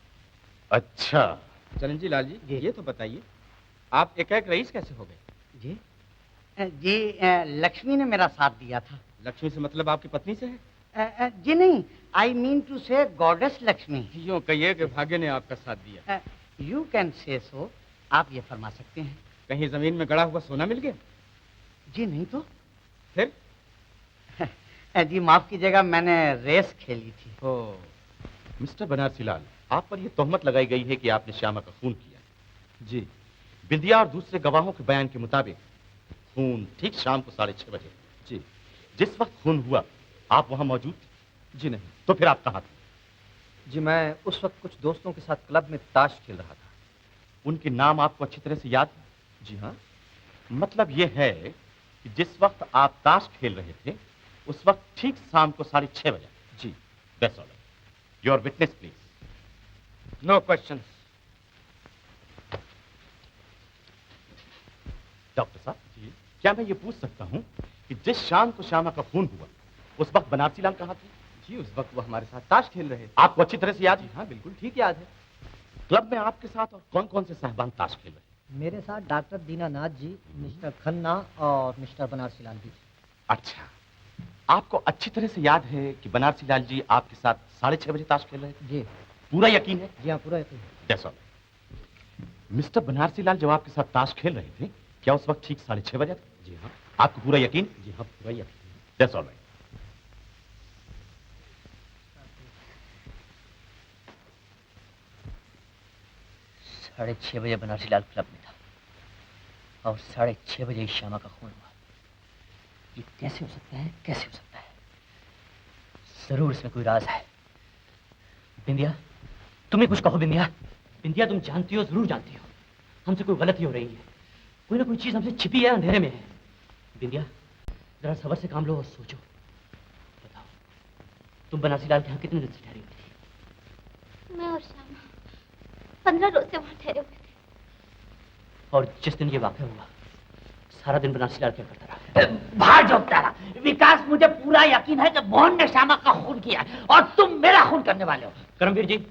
अच्छा। चरणजी लाल जी, ये तो बताइए, आप एकाएक रईस कैसे हो गए? जी जी, लक्ष्मी ने मेरा साथ दिया था। लक्ष्मी से मतलब आपकी पत्नी से है? जी नहीं, आई मीन टू से गॉडेस लक्ष्मी। यूँ कहिए कि भाग्य ने आपका साथ दिया। यू कैन से सो, आप ये फरमा सकते हैं। कहीं जमीन में गड़ा हुआ सोना मिल गया? जी नहीं तो फिर? जी माफ कीजिएगा, मैंने रेस खेली थी। ओह, मिस्टर बनारसी लाल, आप पर यह तोहमत लगाई गई है कि आपने श्यामा का खून किया। जी। बिंदिया और दूसरे गवाहों के बयान के मुताबिक खून ठीक शाम को 6:30 बजे। जी। जिस वक्त खून हुआ आप वहां मौजूद थे? जी नहीं। तो फिर आप कहाँ थे? जी मैं उस वक्त कुछ दोस्तों के साथ क्लब में ताश खेल रहा था। उनके नाम आपको अच्छी तरह से याद है? जी हाँ। मतलब ये है कि जिस वक्त आप ताश खेल रहे थे उस वक्त ठीक शाम को 6:30 बजे? जी। That's all. Your witness please. No question. Doctor साहब जी, क्या मैं ये पूछ सकता हूँ कि जिस शाम को श्यामा का खून हुआ उस वक्त बनारसी लाल कहाँ थे? जी उस वक्त वो हमारे साथ ताश खेल रहे थे। आपको अच्छी तरह से याद है? हाँ बिल्कुल ठीक याद है। क्लब में आपके साथ और कौन कौन से साहबान ताश खेल रहे? मेरे साथ डॉक्टर दीनानाथ जी, मिस्टर खन्ना और मिस्टर बनारसी लाल जी। अच्छा, आपको अच्छी तरह से याद है कि बनारसी लाल जी आपके साथ 6:30 बजे ताश खेल रहे थे? जी। पूरा यकीन है? जी हाँ, पूरा यकीन है। That's all. मिस्टर बनारसी लाल जब आपके साथ ताश खेल रहे थे क्या उस वक्त ठीक 6:30 बजे थे? जी हाँ। आपको पूरा यकीन? जी हाँ पूरा यकीन। That's all right. साढ़े 6 बजे बनारसी लाल क्लब में था और 6:30 बजे ही श्यामा का खून हुआ। ये कैसे हो सकता है? कैसे हो सकता है? जरूर इसमें कोई राज है। बिंदिया, तुम्हें कुछ कहो। बिंदिया, बिंदिया तुम जानती हो, जरूर जानती हो, हमसे कोई गलती हो रही है। कोई ना कोई चीज हमसे छिपी है, अंधेरे में है। बिंदिया, जरा सब्र से काम लो और सोचो। बताओ, तुम बनारसी लाल के यहाँ कितने दिन से ठहरी हुई थी? मैं और श्यामा 15 रोज से वहाँ ठहरे हुए थे। और जिस दिन ये वाक़या हुआ सारा दिन बनारसी लाल क्या करता रहा? बाहर झोंकता रहा। विकास, मुझे पूरा यकीन है कि मोहन ने श्यामा का खून किया है और तुम मेरा खून करने वाले हो। करमवीर जी,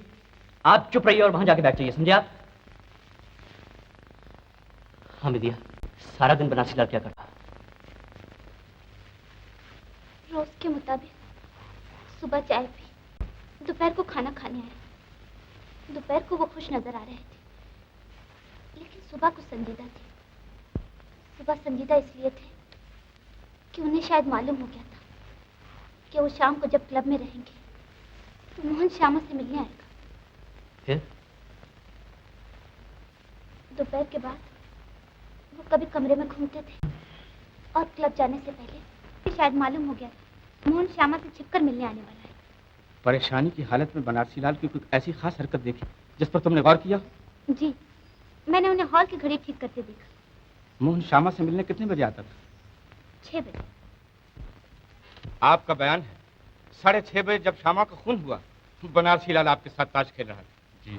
आप चुप रहिए और वहां जाके बैठ जाइए, समझे आप? हाँ बिंदिया, सारा दिन बनारसी लाल क्या करता? रोज के मुताबिक सुबह चाय पी, दोपहर को खाना खाने आए। दोपहर को वो खुश नजर आ रहे थे, लेकिन सुबह को संजीदा थे। सुबह संजीदा इसलिए थे कि उन्हें शायद मालूम हो गया था कि वो शाम को जब क्लब में रहेंगे तो मोहन श्यामा से मिलने आएगा। फिर दोपहर के बाद वो कभी कमरे में घूमते थे और क्लब जाने से पहले शायद मालूम हो गया था मोहन श्यामा से छिपकर मिलने आने वाला है। परेशानी की हालत में बनारसी लाल की कोई ऐसी खास हरकत देखी जिस पर तुमने गौर किया? जी, मैंने उन्हें हॉल की घड़ी ठीक करते देखा। मोहन श्यामा से मिलने कितने बजे आता था? 6 बजे। आपका बयान है 6:30 बजे जब श्यामा का खून हुआ बनारसी लाल आपके साथ ताश खेल रहा था। जी।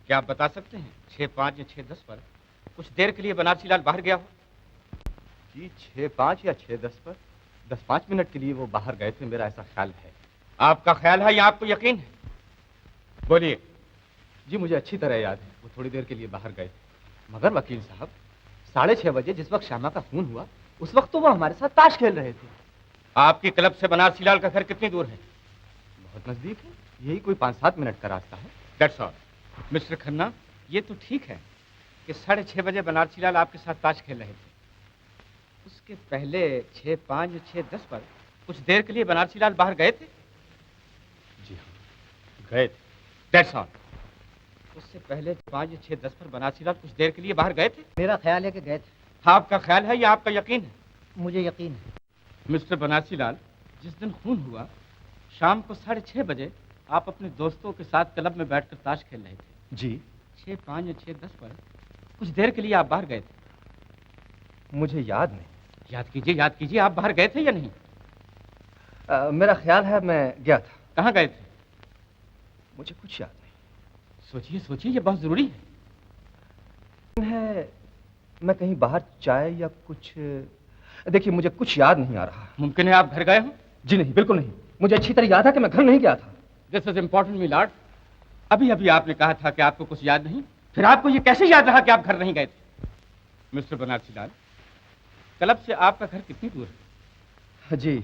क्या आप बता सकते हैं 6:05 या 6:10 पर कुछ देर के लिए बनारसी लाल बाहर गया हो? जी 6:05 या 6:10 पर 10-5 मिनट के लिए वो बाहर गए थे, मेरा ऐसा ख्याल है। आपका ख्याल है या आपको यकीन है? बोलिए। जी मुझे अच्छी तरह याद है, वो थोड़ी देर के लिए बाहर गए थे। मगर वकील साहब 6:30 बजे जिस वक्त श्यामा का खून हुआ उस वक्त तो वो हमारे साथ ताश खेल रहे थे। आपकी क्लब से बनारसी लाल का घर कितनी दूर है? बहुत नजदीक है, यही कोई 5-7 मिनट का रास्ता है। That's all. मिस्टर खन्ना, ये तो ठीक है कि 6:30 बजे बनारसी लाल आपके साथ ताश खेल रहे थे। उसके पहले 6:05 या 6:10 पर कुछ देर के लिए बनारसी लाल बाहर गए थे? जी हाँ गए थे। That's all. उससे पहले 5 या 6:10 पर बनारसी लाल कुछ देर के लिए बाहर गए थे? मेरा ख्याल है कि गए थे। आपका ख्याल है या आपका यकीन है? मुझे यकीन है। मिस्टर बनारसी लाल, जिस दिन खून हुआ शाम को 6:30 बजे आप अपने दोस्तों के साथ क्लब में बैठकर ताश खेल रहे थे। जी। 6:05 या 6:10 पर कुछ देर के लिए आप बाहर गए थे। मुझे याद नहीं। याद कीजिए, आप बाहर गए थे या नहीं? मेरा ख्याल है मैं गया था। कहाँ गए थे? मुझे कुछ याद नहीं। सोचिए, ये बहुत जरूरी है। मैं कहीं बाहर चाय या कुछ, देखिए मुझे कुछ याद नहीं आ रहा। मुमकिन है आप घर गए हो? जी नहीं, बिल्कुल नहीं। मुझे अच्छी तरह याद है कि मैं घर नहीं गया था। This is important me Lord. अभी आपने कहा था कि आपको कुछ याद नहीं, फिर आपको ये कैसे याद रहा कि आप घर नहीं गए थे? मिस्टर बनारसी लाल, क्लब से आपका घर कितनी दूर है? जी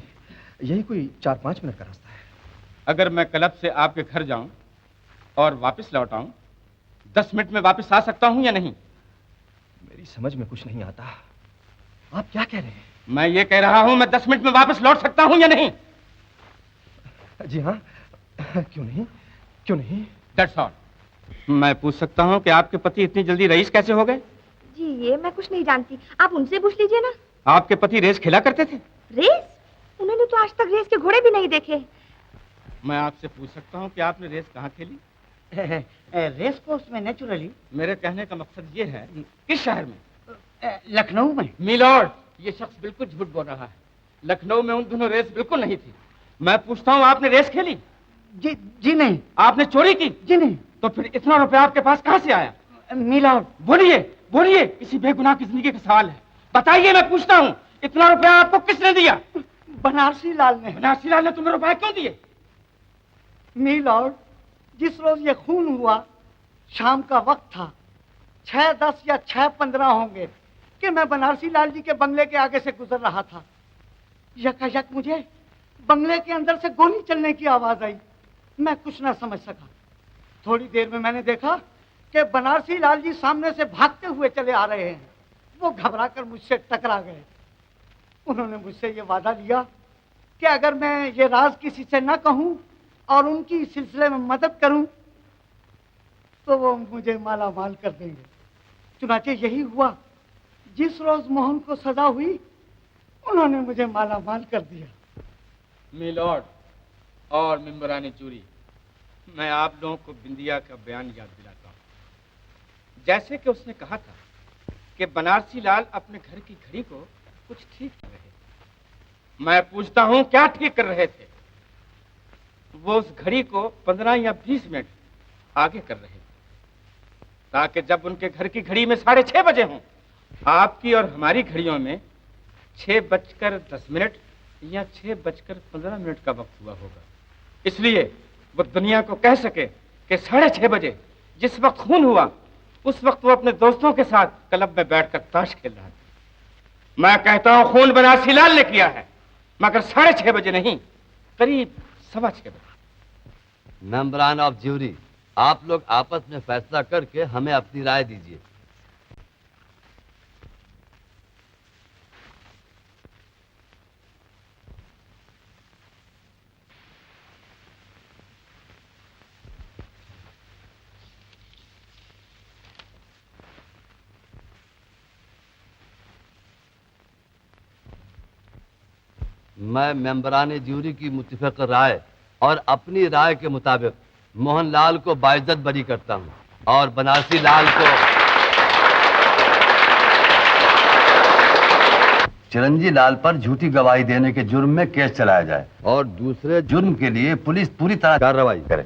यही कोई 4-5 मिनट का रास्ता है। अगर मैं क्लब से आपके घर जाऊं और वापस लौट आऊं 10 मिनट में वापस आ सकता हूं या नहीं? मेरी समझ में कुछ नहीं आता। आप क्या कह रहे हैं? मैं ये कह रहा हूं मैं 10 मिनट में वापस लौट सकता हूं या नहीं? जी हाँ, क्यों नहीं? That's all. मैं पूछ सकता हूं कि आपके पति इतनी जल्दी रईस कैसे हो गए? जी ये मैं कुछ नहीं जानती, आप उनसे पूछ लीजिए ना। आपके पति रेस खेला करते थे? रेस? उन्होंने तो आज तक रेस के घोड़े भी नहीं देखे। मैं आपसे पूछ सकता हूँ कि आपने रेस कहाँ खेली? रेस कोर्स में नेचुरली। मेरे कहने का मकसद ये है, किस शहर में? लखनऊ में। मिलॉर्ड, ये शख्स बिल्कुल झूठ बोल रहा है। लखनऊ में उन दोनों रेस बिल्कुल नहीं थी। मैं पूछता हूँ, आपने रेस खेली? जी नहीं। आपने चोरी की? जी नहीं। तो फिर इतना रुपया आपके पास कहाँ से आया? मिलॉर्ड। बोलिए बोलिए, किसी बेगुनाह की जिंदगी का सवाल है, बताइए, मैं पूछता हूँ। इतना रुपया आपको किसने दिया? बनारसी लाल ने। बनारसी लाल ने तुम्हें रुपया क्यों दिए? मिलॉर्ड, जिस रोज ये खून हुआ शाम का वक्त था, 6:10 या 6:15 होंगे कि मैं बनारसी लाल जी के बंगले के आगे से गुजर रहा था। यकायक मुझे बंगले के अंदर से गोली चलने की आवाज आई। मैं कुछ ना समझ सका। थोड़ी देर में मैंने देखा कि बनारसी लाल जी सामने से भागते हुए चले आ रहे हैं। वो घबराकर मुझसे टकरा गए। उन्होंने मुझसे ये वादा लिया कि अगर मैं ये राज किसी से न कहूं और उनकी इस सिलसिले में मदद करूं तो वो मुझे माला माल कर देंगे। चुनाचे यही हुआ। जिस रोज मोहन को सजा हुई उन्होंने मुझे माला माल कर दिया। मिलॉर्ड और मेंबरानी जूरी, मैं आप लोगों को बिंदिया का बयान याद दिलाता हूँ। जैसे कि उसने कहा था कि बनारसी लाल अपने घर की घड़ी को कुछ ठीक कर रहे थे। मैं पूछता हूँ, क्या ठीक कर रहे थे? वो उस घड़ी को 15 या 20 मिनट आगे कर रहे थे, ताकि जब उनके घर की घड़ी में 6:30 बजे हों, आपकी और हमारी घड़ियों में 6:10 या 6:15 का वक्त हुआ होगा। इसलिए वो दुनिया को कह सके कि 6:30 बजे जिस वक्त खून हुआ, उस वक्त वो अपने दोस्तों के साथ क्लब में बैठकर ताश खेल रहा था। मैं कहता हूं खून बनारसी लाल ने किया है, मगर 6:30 बजे नहीं, करीब 6:15 बजे। मेंबरान ऑफ ज्यूरी, आप लोग आपस में फैसला करके हमें अपनी राय दीजिए। मैं मेंबरान ज्यूरी की मुत्तफिक राय और अपनी राय के मुताबिक मोहनलाल को बाइज्जत बरी करता हूं और बनारसी लाल को चिरंजी लाल पर झूठी गवाही देने के जुर्म में केस चलाया जाए और दूसरे जुर्म के लिए पुलिस पूरी तरह कार्रवाई करे।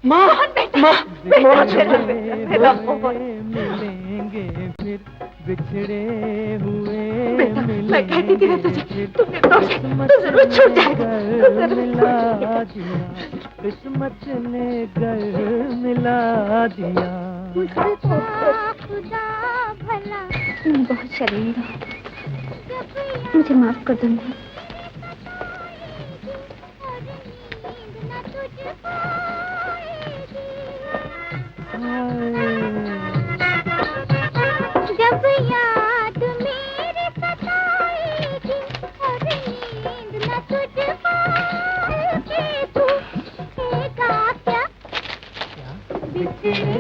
मोहन बेटा, मोहन बेटा, मिलेंगे फिर बिछड़े हुए बेटा, मैं कहती थी ना तुझे, तुमने तो जरूर छूट जाएगा। किस्मत ने घर मिला दिया। मैं बहुत शर्मिंदा हूँ, मुझे माफ कर दो। जब याद मेरे सताएगी और नींद न तुझ पाएगी, तू कहेगा क्या बिछड़े